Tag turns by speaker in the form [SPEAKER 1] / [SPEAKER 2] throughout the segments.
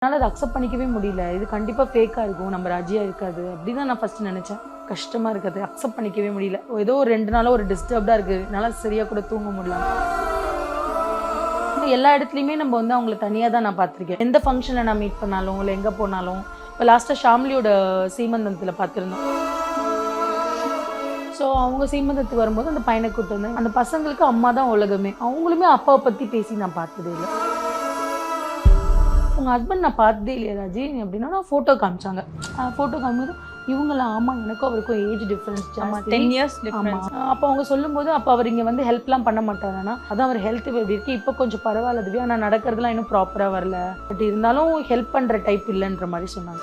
[SPEAKER 1] என்னால் அதை அக்செப்ட் பண்ணிக்கவே முடியல. இது கண்டிப்பாக ஃபேக்காக இருக்கும், நம்ம ராஜியாக இருக்காது அப்படி தான் நான் ஃபஸ்ட்டு நினச்சேன். கஷ்டமாக இருக்குது, அக்செப்ட் பண்ணிக்கவே முடியல. ஏதோ ஒரு 2 நாளாக ஒரு டிஸ்டர்ப்டாக இருக்குது, என்னால் சரியாக கூட தூங்க முடியல. எல்லா இடத்துலையுமே நம்ம வந்து அவங்கள தனியாக தான் நான் பார்த்துருக்கேன். எந்த ஃபங்க்ஷனில் நான் மீட் பண்ணாலும் இல்லை எங்கே போனாலும். இப்போ லாஸ்ட்டாக ஷாம்லியோட சீமந்தத்தில் பார்த்துருந்தோம். ஸோ அவங்க சீமந்தத்துக்கு வரும்போது அந்த பையனை கூப்பிட்டு வந்தேன். அந்த பசங்களுக்கு அம்மா தான் உலகமே. அவங்களுமே அப்பாவை பற்றி பேசி நான் பார்த்ததே இல்லை. உங்கள் ஹஸ்பண்ட் நான் பார்த்ததே இல்லையா ராஜி அப்படின்னா நான் ஃபோட்டோ காமிச்சாங்க. ஃபோட்டோ காமிக்கும்போது இவங்களாம் ஆமாம் எனக்கும் அவருக்கும் ஏஜ் டிஃப்ரென்ஸ்
[SPEAKER 2] 10 years டிஃப்ரென்ஸ்.
[SPEAKER 1] அப்போ அவங்க சொல்லும்போது அப்போ அவர் இங்கே வந்து ஹெல்ப்லாம் பண்ண மாட்டாருன்னா அதான் அவர் ஹெல்த் எப்படி இருக்குது இப்போ கொஞ்சம் பரவாயில்ல திவ்யா, ஆனால் நடக்கிறதுலாம் இன்னும் ப்ராப்பராக வரல, பட் இருந்தாலும் ஹெல்ப் பண்ணுற டைப் இல்லைன்ற மாதிரி சொன்னாங்க.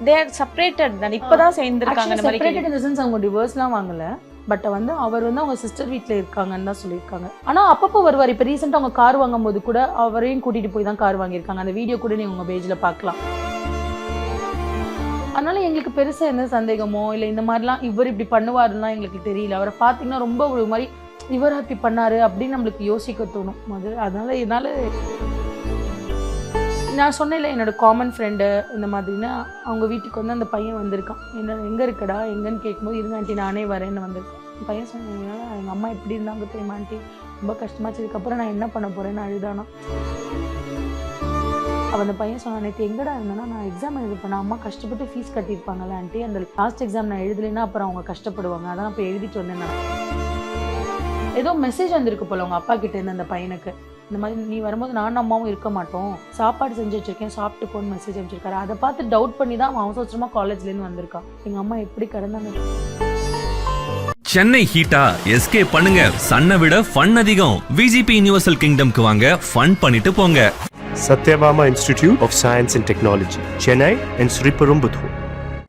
[SPEAKER 2] They are separated தான், இப்போதான் சேர்ந்துருக்காங்க. அந்த மாதிரி
[SPEAKER 1] செப்பரேட்டட் இன் தி சென்ஸ் அவங்க டிவோர்ஸ்லாம் வாங்கல, பட் வந்து அவர் வந்து அவங்க சிஸ்டர் வீட்டில் இருக்காங்கன்னு தான் சொல்லியிருக்காங்க. ஆனால் அப்பப்போ வருவார். இப்போ ரீசெண்டாக அவங்க கார் வாங்கும்போது கூட அவரையும் கூட்டிகிட்டு போய் தான் கார் வாங்கியிருக்காங்க. அந்த வீடியோ கூட நீங்கள் உங்கள் பேஜில் பார்க்கலாம். அதனால எங்களுக்கு பெருசாக எந்த சந்தேகமோ இல்லை இந்த மாதிரிலாம் இவர் இப்படி பண்ணுவாருன்னா எங்களுக்கு தெரியல. அவரை பார்த்தீங்கன்னா ரொம்ப ஒரு மாதிரி இவர் இப்படி பண்ணாரு அப்படின்னு நம்மளுக்கு யோசிக்க தோணும் அது. அதனால என்னால் நான் சொன்னேன்ல என்னோட காமன் ஃப்ரெண்டு இந்த மாதிரினா அவங்க வீட்டுக்கு வந்து அந்த பையன் வந்திருக்கான். என்ன எங்கே இருக்கடா எங்கன்னு கேட்கும்போது இருங்க ஆண்டி நானே வரேன்னு வந்திருக்கேன். பையன் சொன்னீங்கன்னா எங்கள் அம்மா எப்படி இருந்தாங்க தெரியுமா ஆண்டி, ரொம்ப கஷ்டமாச்சு, இதுக்கப்புறம் நான் என்ன பண்ண போகிறேன்னு அழுதானா. அவன் அந்த பையன் சொன்னான் நேற்று எங்கடா இருந்தேன்னா நான் எக்ஸாம் எழுதி பண்ணேன், அம்மா கஷ்டப்பட்டு ஃபீஸ் கட்டியிருப்பாங்கல்ல ஆண்டி, அந்த லாஸ்ட் எக்ஸாம் நான் எழுதலைன்னா அப்புறம் அவங்க கஷ்டப்படுவாங்க, அதான் இப்போ எழுதிட்டு வந்தேன் நான். ஏதோ மெசேஜ் வந்திருக்கு போல அவங்க அப்பா கிட்ட இருந்து அந்த பையனுக்கு, இந்த மாதிரி நீ வரும்போது நானும் அம்மாவும் இருக்க மாட்டோம், சாப்பாடு செஞ்சு வச்சிருக்கேன் சாப்பிட்டு போன்னு மெசேஜ் அனுப்பிச்சிருக்காரு. அதை பார்த்து டவுட் பண்ணி தான் அவன் அவசரமா காலேஜ்லேருந்து வந்திருக்கான். எங்கள் அம்மா எப்படி கடந்தாங்க.
[SPEAKER 3] சென்னை ஹீட்டா எஸ்கேப் பண்ணுங்க. சன்னை விட ஃபன் அதிகம். விஜிபி யுனிவர்சல் கிங்டம்க்கு வாங்க, ஃபன் பண்ணிட்டு போங்க.
[SPEAKER 4] Sathyabama institute of science and technology, Chennai and Sriperumbudur.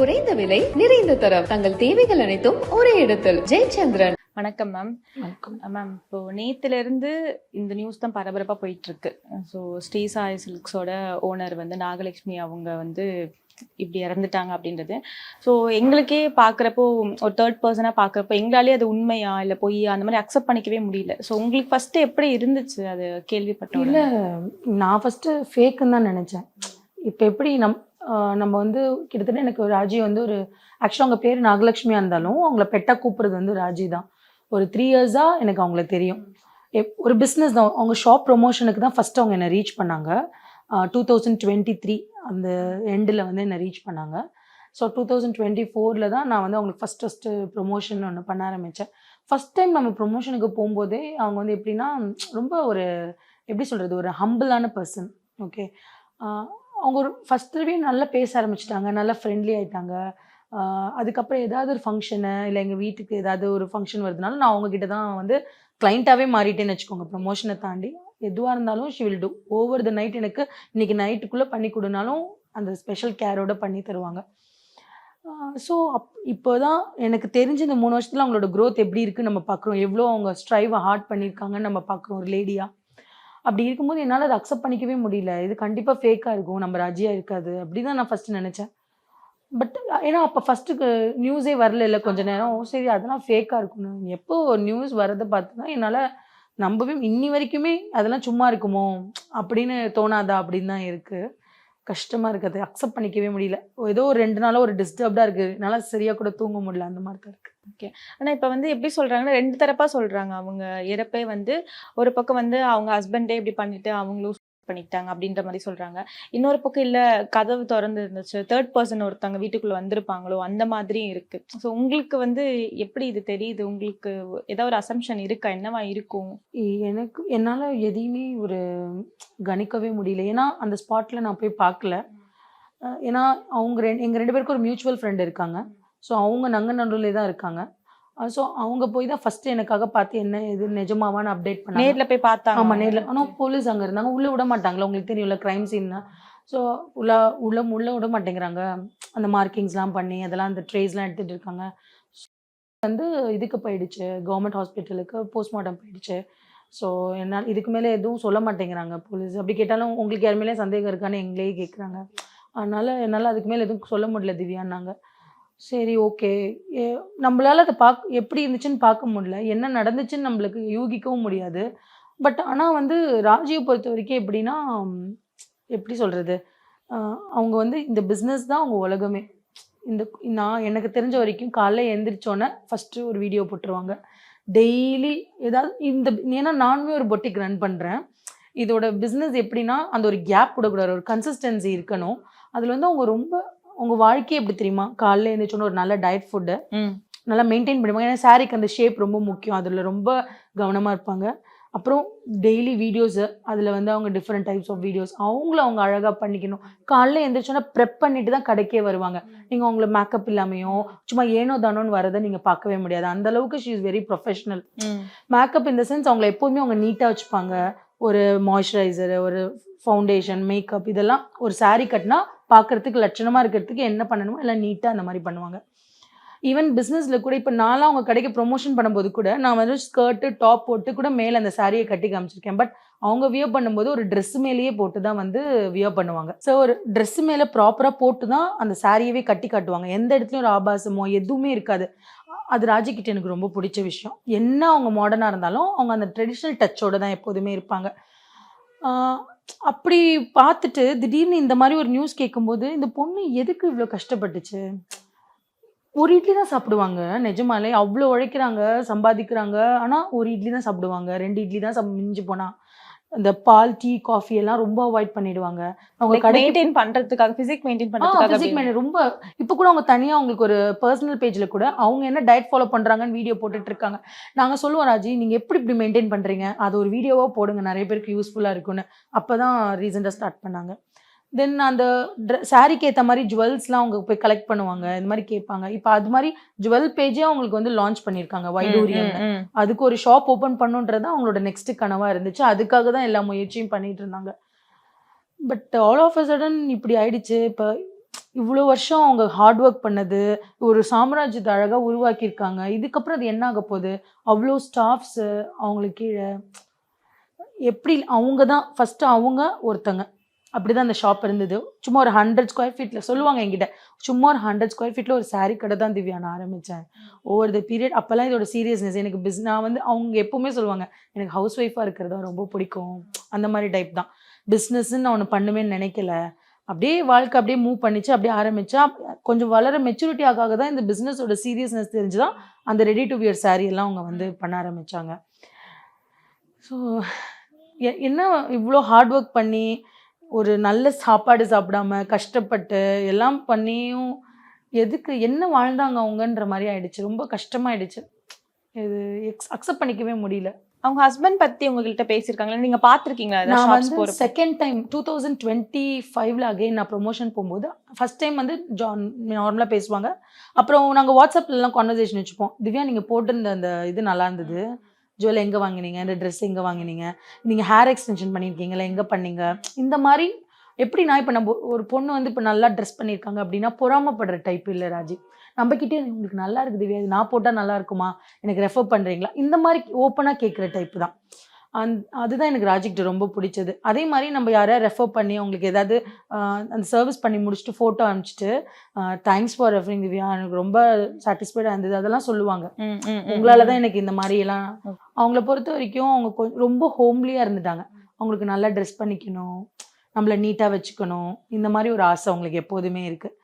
[SPEAKER 5] குறைந்த விலை நிறைந்த தரம், தங்கள் தேவைகள் அனைத்தும் ஒரே இடத்தில். ஜெயச்சந்திரன்.
[SPEAKER 2] வணக்கம் மேம்.
[SPEAKER 1] வணக்கம்
[SPEAKER 2] மேம், இப்போ நேத்துல இருந்து இந்த நியூஸ் தான் பரபரப்பா போயிட்டு இருக்கு. ஸோ ஸ்ரீ சாய் சில்க்ஸோட ஓனர் வந்து நாகலட்சுமி அவங்க வந்து இப்படி இறந்துட்டாங்க அப்படின்றது. ஸோ எங்களுக்கே பார்க்குறப்போ ஒரு தேர்ட் பர்சனாக பார்க்குறப்போ எங்களாலே அது உண்மையா இல்லை பொய்யா அந்த மாதிரி அக்செப்ட் பண்ணிக்கவே முடியல. ஸோ உங்களுக்கு ஃபஸ்ட்டு எப்படி இருந்துச்சு அது கேள்விப்பட்டோம்?
[SPEAKER 1] இல்லை நான் ஃபஸ்ட்டு ஃபேக்குன்னு தான் நினச்சேன். இப்போ எப்படி நம்ம வந்து கிட்டத்தட்ட எனக்கு ராஜி வந்து ஒரு ஆக்சுவலாக அவங்க பேர் நாகலட்சுமியாக இருந்தாலும் அவங்கள பெட்டாக கூப்பிட்றது வந்து ராஜி தான். ஒரு 3 இயர்ஸாக எனக்கு அவங்கள தெரியும். ஒரு பிஸ்னஸ் தான், அவங்க ஷாப் ப்ரொமோஷனுக்கு தான் ஃபஸ்ட்டு அவங்க என்னை ரீச் பண்ணாங்க. 2023 அந்த எண்டில் வந்து என்னை ரீச் பண்ணாங்க. ஸோ 2024 தான் நான் வந்து அவங்களுக்கு ஃபஸ்ட்டு ப்ரொமோஷன் ஒன்று பண்ண ஆரம்பித்தேன். ஃபஸ்ட் டைம் நம்ம ப்ரொமோஷனுக்கு போகும்போதே அவங்க வந்து எப்படின்னா ரொம்ப ஒரு எப்படி சொல்கிறது, ஒரு ஹம்பிளான பர்சன். ஓகே, அவங்க ஒரு ஃபஸ்ட் தடவை நல்லா பேச ஆரம்பிச்சிட்டாங்க, நல்லா ஃப்ரெண்ட்லி ஆகிட்டாங்க. அதுக்கப்புறம் ஏதாவது ஒரு ஃபங்க்ஷனு இல்லை எங்கள் வீட்டுக்கு ஏதாவது ஒரு ஃபங்க்ஷன் வருதுனால நான் அவங்கக்கிட்ட தான் வந்து கிளைண்ட்டாகவே மாறிட்டேன்னு வச்சுக்கோங்க. ப்ரமோஷனை தாண்டி எதுவாக இருந்தாலும் she will do over the night. எனக்கு இன்றைக்கி நைட்டுக்குள்ளே பண்ணி கொடுனாலும் அந்த ஸ்பெஷல் கேரோடு பண்ணி தருவாங்க. ஸோ இப்போ தான் எனக்கு தெரிஞ்ச இந்த 3 வருஷத்தில் அவங்களோட க்ரோத் எப்படி இருக்குன்னு நம்ம பார்க்குறோம். எவ்வளோ அவங்க ஸ்ட்ரைவை ஹார்ட் பண்ணியிருக்காங்கன்னு நம்ம பார்க்குறோம் ஒரு லேடியாக. அப்படி இருக்கும்போது என்னால் அதை அக்செப்ட் பண்ணிக்கவே முடியல. இது கண்டிப்பாக ஃபேக்காக இருக்கும், நம்ம ராஜியாக இருக்காது அப்படி தான் நான் ஃபஸ்ட்டு நினச்சேன். பட் ஏன்னா அப்போ ஃபஸ்ட்டுக்கு நியூஸே வரல இல்லை கொஞ்ச நேரம். சரி அதெல்லாம் ஃபேக்காக இருக்கணும். எப்போ நியூஸ் வரதை பார்த்து தான் என்னால் நம்பவே இன்னி வரைக்குமே அதெல்லாம் சும்மா இருக்குமோ அப்படின்னு தோணாதா அப்படின்னு தான் இருக்குது. கஷ்டமாக இருக்குது, அக்செப்ட் பண்ணிக்கவே முடியல. ஏதோ ஒரு 2 நாளாக ஒரு டிஸ்டர்ப்டாக இருக்குது, என்னால் சரியாக கூட தூங்க முடியல, அந்த மாதிரி தான் இருக்குது.
[SPEAKER 2] ஓகே, ஆனால் இப்போ வந்து எப்படி சொல்கிறாங்கன்னா 2 தரப்பாக சொல்கிறாங்க. அவங்க இறப்பே வந்து ஒரு பக்கம் வந்து அவங்க ஹஸ்பண்டே இப்படி பண்ணிட்டு அவங்களும் பண்ணிக்கிட்டாங்க அப்படின்ற மாதிரி சொல்கிறாங்க. இன்னொரு பக்கம் இல்லை கதவு திறந்து இருந்துச்சு, தேர்ட் பர்சன் ஒருத்தவங்க வீட்டுக்குள்ளே வந்திருப்பாங்களோ அந்த மாதிரியும் இருக்குது. ஸோ உங்களுக்கு வந்து எப்படி இது தெரியுது? உங்களுக்கு ஏதாவது ஒரு அசம்ஷன் இருக்கா, என்னவா இருக்கும்?
[SPEAKER 1] என்னால் எதையுமே ஒரு கணிக்கவே முடியல. ஏன்னா அந்த ஸ்பாட்டில் நான் போய் பார்க்கல. ஏன்னா அவங்க எங்கள் 2 பேருக்கும் ஒரு மியூச்சுவல் ஃப்ரெண்ட் இருக்காங்க. ஸோ அவங்க நங்கநல்லூர்லேயே தான் இருக்காங்க. ஸோ அவங்க போய் தான் ஃபஸ்ட்டு எனக்காக பார்த்து என்ன இது நிஜமாவான்னு அப்டேட் பண்ணாங்க.
[SPEAKER 2] நேரில் போய் பார்த்தாங்க?
[SPEAKER 1] ஆமாம் நேரில். ஆனால் போலீஸ் அங்கே இருந்தாங்க, உள்ளே விட மாட்டாங்களா, உங்களுக்கு தெரியும்ல க்ரைம் சீன்னா. ஸோ உள்ளே விட மாட்டேங்கிறாங்க. அந்த மார்க்கிங்ஸ்லாம் பண்ணி அதெல்லாம் அந்த ட்ரேஸ்லாம் எடுத்துகிட்டு இருக்காங்க. வந்து இதுக்கு போயிடுச்சு, கவர்மெண்ட் ஹாஸ்பிட்டலுக்கு போஸ்ட்மார்ட்டம் போயிடுச்சு. ஸோ என்னால் இதுக்கு மேலே எதுவும் சொல்ல மாட்டேங்கிறாங்க போலீஸ். அப்படி கேட்டாலும் உங்களுக்கு யார் மேலே சந்தேகம் இருக்கான்னு எங்களே கேட்குறாங்க. அதனால் என்னால் அதுக்கு மேலே எதுவும் சொல்ல முடியல திவ்யான்னாங்க. சரி ஓகே, நம்மளால் அதை எப்படி இருந்துச்சுன்னு பார்க்க முடியல, என்ன நடந்துச்சுன்னு நம்மளுக்கு யூகிக்கவும் முடியாது. பட் ஆனால் வந்து ராஜியை பொறுத்த வரைக்கும் எப்படின்னா எப்படி சொல்கிறது, அவங்க வந்து இந்த பிஸ்னஸ் தான் அவங்க உலகமே. இந்த நான் எனக்கு தெரிஞ்ச வரைக்கும் காலைல எழுந்திரிச்சோன்னே ஃபஸ்ட்டு ஒரு வீடியோ போட்டுருவாங்க. டெய்லி ஏதாவது ஏன்னா நானுமே ஒரு பொட்டிக் ரன் பண்ணுறேன். இதோட பிஸ்னஸ் எப்படின்னா, அந்த ஒரு கேப் விடக்கூடாது. ஒரு கன்சிஸ்டன்சி இருக்கணும். அதில் வந்து அவங்க ரொம்ப அவங்க வாழ்க்கையே எப்படி தெரியுமா? காலைல எழுந்திரிச்சோன்னே ஒரு நல்ல டயட் ஃபுட்டு நல்லா மெயின்டைன் பண்ணுவாங்க. ஏன்னா சாரீக்கு அந்த ஷேப் ரொம்ப முக்கியம். அதில் ரொம்ப கவனமாக இருப்பாங்க. அப்புறம் டெய்லி வீடியோஸு, அதில் வந்து அவங்க டிஃப்ரெண்ட் டைப்ஸ் ஆஃப் வீடியோஸ் அவங்கள அவங்க அழகாக பண்ணிக்கணும். காலைல எழுந்திரிச்சோன்னா ப்ரெப் பண்ணிட்டு தான் கடைக்கே வருவாங்க. நீங்கள் அவங்கள மேக்கப் இல்லாமையோ சும்மா ஏனோ தானோன்னு வரதை நீங்கள் பார்க்கவே முடியாது. அந்த அளவுக்கு she is very professional. Makeup இந்த சென்ஸ் அவங்கள எப்போதுமே அவங்க நீட்டாக வச்சுப்பாங்க. ஒரு மாய்ஸ்சரைசரு, ஒரு ஃபவுண்டேஷன், மேக்கப் இதெல்லாம் ஒரு சாரீ கட்டினா பார்க்குறதுக்கு லட்சணமாக இருக்கிறதுக்கு என்ன பண்ணணுமோ எல்லாம் நீட்டாக அந்த மாதிரி பண்ணுவாங்க. ஈவன் பிஸ்னஸில் கூட இப்போ நான்லாம் அவங்க கடைக்கு ப்ரொமோஷன் பண்ணும்போது கூட நான் வந்து ஸ்கர்ட்டு டாப் போட்டு கூட மேலே அந்த சாரியை கட்டி காமிச்சிருக்கேன். பட் அவங்க வியர் பண்ணும்போது ஒரு ட்ரெஸ் மேலேயே போட்டு தான் வந்து வியர் பண்ணுவாங்க. ஸோ ஒரு ட்ரெஸ் மேலே ப்ராப்பராக போட்டு தான் அந்த சாரியவே கட்டி காட்டுவாங்க. எந்த இடத்துலையும் ஒரு ஆபாசமோ எதுவுமே இருக்காது. அது ராஜிக்கிட்ட எனக்கு ரொம்ப பிடிச்ச விஷயம். என்ன அவங்க மாடர்னாக இருந்தாலும் அவங்க அந்த ட்ரெடிஷ்னல் டச்சோடு தான் எப்போதுமே இருப்பாங்க. அப்படி பார்த்துட்டு திடீர்னு இந்த மாதிரி ஒரு நியூஸ் கேட்கும்போது இந்த பொண்ணு எதுக்கு இவ்வளோ கஷ்டப்பட்டுச்சு? ஒரு இட்லி தான் சாப்பிடுவாங்க. நிஜமாலே அவ்வளோ உழைக்கிறாங்க, சம்பாதிக்கிறாங்க. ஆனா ஒரு இட்லி தான் சாப்பிடுவாங்க. 2 இட்லி தான் மிஞ்சி போனா. இந்த பால், டீ, காஃபி எல்லாம் ரொம்ப அவாய்ட் பண்ணிடுவாங்க. அவங்க கடைக்கு
[SPEAKER 2] மெயின்டைன் பண்றதுக்காக, பிசிக் மெயின்டைன் பண்றதுக்காக
[SPEAKER 1] பிசிக் மெயின்டைன் ரொம்ப இப்போ கூட அவங்க தனியா அவங்களுக்கு ஒரு பர்சனல் பேஜ்ல கூட அவங்க என்ன டயட் ஃபாலோ பண்றாங்கன்னு வீடியோ போட்டுட்டு இருக்காங்க. நாங்க சொல்லுவோம், ராஜி நீங்க எப்படி இப்படி மெயின்டைன் பண்றீங்க? அது ஒரு வீடியோவா போடுங்க, நிறைய பேருக்கு யூஸ்ஃபுல்லா இருக்கும்னு. அப்பதான் ரீசெண்டா ஸ்டார்ட் பண்ணாங்க. தென் அந்த சாரீக்கு ஏற்ற மாதிரி ஜுவல்ஸ்லாம் அவங்க போய் கலெக்ட் பண்ணுவாங்க. இந்த மாதிரி கேட்பாங்க. இப்போ அது மாதிரி ஜுவல் பேஜே அவங்களுக்கு வந்து லான்ச் பண்ணியிருக்காங்க வைடூரியம்னு. அதுக்கு ஒரு ஷாப் ஓப்பன் பண்ணுன்றது அவங்களோட நெக்ஸ்ட் கனவா இருந்துச்சு. அதுக்காக தான் எல்லா முயற்சியும் பண்ணிட்டு இருந்தாங்க. But all of a sudden இப்படி ஆயிடுச்சு. இப்போ இவ்வளோ வருஷம் அவங்க ஹார்ட் ஒர்க் பண்ணது, ஒரு சாம்ராஜ்யத்தை அழகாக உருவாக்கியிருக்காங்க. இதுக்கப்புறம் அது என்ன ஆக போகுது? அவ்வளோ ஸ்டாஃப்ஸு அவங்களுக்கு கீழே எப்படி அவங்க தான் ஃபஸ்ட்டு அவங்க ஒருத்தங்க. அப்படிதான் அந்த ஷாப் இருந்தது. சும்மா ஒரு 100 ஸ்கொயர் ஃபீட்ல சொல்லுவாங்க என்கிட்ட. சும்மா ஒரு 100 ஸ்கொயர் ஃபீட்ல ஒரு சாரீ கடை தான் திவ்யா நான் ஆரம்பிச்சேன். ஓவர் த பீரியட் அப்போல்லாம் இதோட சீரியஸ்னஸ் எனக்கு நான் வந்து அவங்க எப்பவுமே சொல்லுவாங்க, எனக்கு ஹவுஸ் ஒய்ஃபாக இருக்கிறது தான் ரொம்ப பிடிக்கும். அந்த மாதிரி டைப் தான். பிஸ்னஸ்ன்னு நான் ஒன்று பண்ணுவேன்னு நினைக்கல. அப்படியே வாழ்க்கை அப்படியே மூவ் பண்ணிச்சு. அப்படியே ஆரம்பிச்சா கொஞ்சம் வளர மெச்சூரிட்டி ஆக தான் இந்த பிஸ்னஸோட சீரியஸ்னஸ் தெரிஞ்சு தான் அந்த ரெடி டு வியர் சாரீ எல்லாம் அவங்க வந்து பண்ண ஆரம்பிச்சாங்க. ஸோ என்ன இவ்வளோ ஹார்ட் ஒர்க் பண்ணி ஒரு நல்ல சாப்பாடு சாப்பிடாம கஷ்டப்பட்டு எல்லாம் பண்ணியும் எதுக்கு என்ன வாழ்ந்தாங்க அவங்கன்ற மாதிரி ஆயிடுச்சு. ரொம்ப கஷ்டமாயிடுச்சு. இது அக்செப்ட் பண்ணிக்கவே முடியல.
[SPEAKER 2] அவங்க ஹஸ்பண்ட் பத்தி உங்ககிட்ட பேசியிருக்காங்களா? நீங்க பார்த்திருக்கீங்களா?
[SPEAKER 1] நான் வந்து செகண்ட் டைம் 2025ல அகைன் நான் ப்ரொமோஷன் போகும்போது ஃபர்ஸ்ட் டைம் வந்து நார்மலாக பேசுவாங்க. அப்புறம் நாங்கள் வாட்ஸ்அப்லலாம் கான்வர்சேஷன் வச்சுப்போம். திவ்யா நீங்கள் போட்டிருந்த அந்த இது நல்லா இருந்தது, ஜுவல் எங்கே வாங்கினீங்க, இந்த ட்ரெஸ் எங்கே வாங்கினீங்க, நீங்கள் ஹேர் எக்ஸ்டென்ஷன் பண்ணியிருக்கீங்களா, எங்கே பண்ணீங்க, இந்த மாதிரி. எப்படின்னா இப்போ நம்ம ஒரு பொண்ணு வந்து இப்போ நல்லா ட்ரெஸ் பண்ணியிருக்காங்க அப்படின்னா பொறாமப்படுற டைப் இல்லை ராஜி. நம்மக்கிட்டே உங்களுக்கு நல்லா இருக்குது திவ்யா, இது நான் போட்டால் நல்லா இருக்குமா, எனக்கு ரெஃபர் பண்ணுறீங்களா, இந்த மாதிரி ஓப்பனாக கேட்குற டைப்பு தான். அதுதான் எனக்கு ராஜிக்கிட்ட ரொம்ப பிடிச்சது. அதே மாதிரி நம்ம யாரையா ரெஃபர் பண்ணி அவங்களுக்கு ஏதாவது அந்த சர்வீஸ் பண்ணி முடிச்சுட்டு ஃபோட்டோ அனுப்பிச்சிட்டு தேங்க்ஸ் ஃபார் ரெஃபரிங் திவ்யா, எனக்கு ரொம்ப சாட்டிஸ்ஃபைடாக இருந்தது அதெல்லாம் சொல்லுவாங்க. உங்களால தான் எனக்கு இந்த மாதிரி எல்லாம். அவங்கள பொறுத்த வரைக்கும் அவங்க ரொம்ப ஹோம்லியாக இருந்துட்டாங்க. அவங்களுக்கு நல்லா ட்ரெஸ் பண்ணிக்கணும், நம்மளை நீட்டாக வச்சுக்கணும், இந்த மாதிரி ஒரு ஆசை அவங்களுக்கு எப்போதுமே இருக்குது.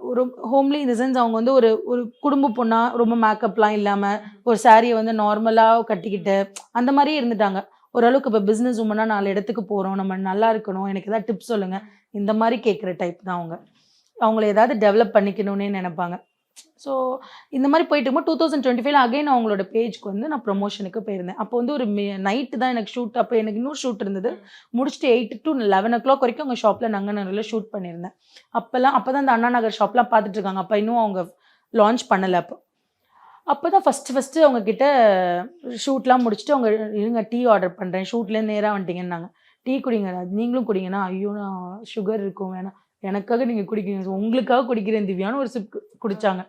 [SPEAKER 1] ஒரு ஹோம்லி இந்த சென்ஸ் அவங்க வந்து ஒரு ஒரு குடும்ப பொண்ணாக ரொம்ப மேக்கப்லாம் இல்லாமல் ஒரு சாரியை வந்து நார்மலாக கட்டிக்கிட்டு அந்த மாதிரியே இருந்துட்டாங்க. ஓரளவுக்கு இப்போ பிஸ்னஸ் உமனாக 4 இடத்துக்கு போகிறோம், நம்ம நல்லா இருக்கணும், எனக்கு ஏதாவது டிப்ஸ் சொல்லுங்கள், இந்த மாதிரி கேட்குற டைப் தான் அவங்க. அவங்கள ஏதாவது டெவலப் பண்ணிக்கணும்னே நினைப்பாங்க. ஸோ இந்த மாதிரி போயிட்டு இருக்கும்போது 2025ல அகைன் அவங்களோட பேஜ்க்கு வந்து நான் ப்ரொமோஷனுக்கு போயிருந்தேன். அப்போ வந்து ஒரு நைட்டு தான் எனக்கு ஷூட். அப்போ எனக்கு இன்னொரு ஷூட் இருந்தது. முடிச்சுட்டு 8 to 11 o'clock வரைக்கும் அவங்க ஷாப்பில் நங்கநகரில் ஷூட் பண்ணியிருந்தேன். அப்போ தான் இந்த அண்ணா நகர் ஷாப்லாம் பார்த்துட்டு இருக்காங்க. அப்போ இன்னும் அவங்க லான்ச் பண்ணலை. அப்போ தான் ஃபஸ்ட்டு அவங்கக்கிட்ட ஷூட்லாம் முடிச்சுட்டு அவங்க இருங்க டீ ஆர்டர் பண்ணுறேன், ஷூட்லேருந்து நேராக வந்துட்டீங்கன்னாங்க. டீ குடிங்க, நீங்களும் குடிங்கன்னா, ஐயோ நான் சுகர் இருக்கும் வேணாம், எனக்காக நீங்கள் குடிக்கிறீங்க, உங்களுக்காக குடிக்கிறேன் திவ்யான்னு ஒரு சிப் குடித்தாங்க.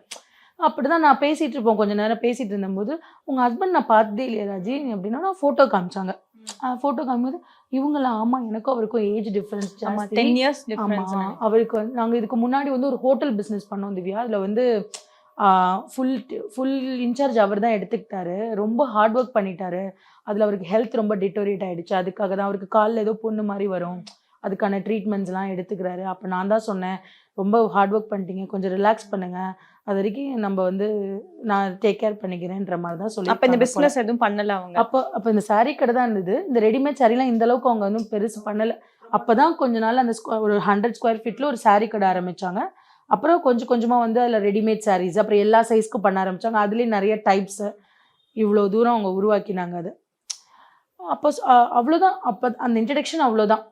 [SPEAKER 1] அப்படி தான் நான் பேசிகிட்டு இருப்போம். கொஞ்சம் நேரம் பேசிகிட்டு இருந்தபோது உங்கள் ஹஸ்பண்ட் நான் பார்த்ததே இல்லையா ராஜி அப்படின்னா நான் ஃபோட்டோ காமிச்சாங்க. ஃபோட்டோ காமிக்கும்போது இவங்களா, ஆமாம் எனக்கும் அவருக்கும் ஏஜ் டிஃப்ரென்ஸ் ஜாஸ்தி,
[SPEAKER 2] 10 years டிஃபரன்ஸ்.
[SPEAKER 1] அவருக்கு வந்து நாங்கள் இதுக்கு முன்னாடி வந்து ஒரு ஹோட்டல் பிஸ்னஸ் பண்ணோம் திவ்யா. அதில் வந்து ஃபுல் இன்சார்ஜ் அவர் தான் எடுத்துக்கிட்டாரு. ரொம்ப ஹார்ட் ஒர்க் பண்ணிட்டாரு. அதில் அவருக்கு ஹெல்த் ரொம்ப டிட்டோரியேட் ஆகிடுச்சு. அதுக்காக தான் அவருக்கு காலில் ஏதோ பொண்ணு மாதிரி வரும், அதுக்கான ட்ரீட்மெண்ட்ஸ்லாம் எடுத்துக்கிறாரு. அப்போ நான் தான் சொன்னேன், ரொம்ப ஹார்ட் ஒர்க் பண்ணிட்டீங்க, கொஞ்சம் ரிலாக்ஸ் பண்ணுங்க, அது வரைக்கும் நம்ம வந்து நான் டேக் கேர் பண்ணிக்கிறேன்ற மாதிரி தான்
[SPEAKER 2] அப்ப இந்த
[SPEAKER 1] சொல்லியிருக்காங்க போல.
[SPEAKER 2] பிசினஸ் எதுவும் பண்ணல அவங்க.
[SPEAKER 1] அப்போ இந்த saree கடை தான் இருந்தது. இந்த ரெடிமேட் சாரீலாம் இந்த அளவுக்கு அவங்க வந்து பெருசு பண்ணல. அப்பதான் கொஞ்ச நாள் அந்த ஒரு 100 ஸ்கொயர் ஃபீட்ல ஒரு saree கடை ஆரம்பிச்சாங்க. அப்புறம் கொஞ்சம் கொஞ்சமா வந்து அதில் ரெடிமேட் sarees, அப்புறம் எல்லா சைஸ்க்கும் பண்ண ஆரம்பிச்சாங்க. அதுலேயும் நிறைய டைப்ஸ், இவ்வளோ தூரம் அவங்க உருவாக்கினாங்க அது. அப்போ அவ்வளோதான். அப்போ அந்த இன்ட்ரடக்ஷன் அவ்வளோதான்.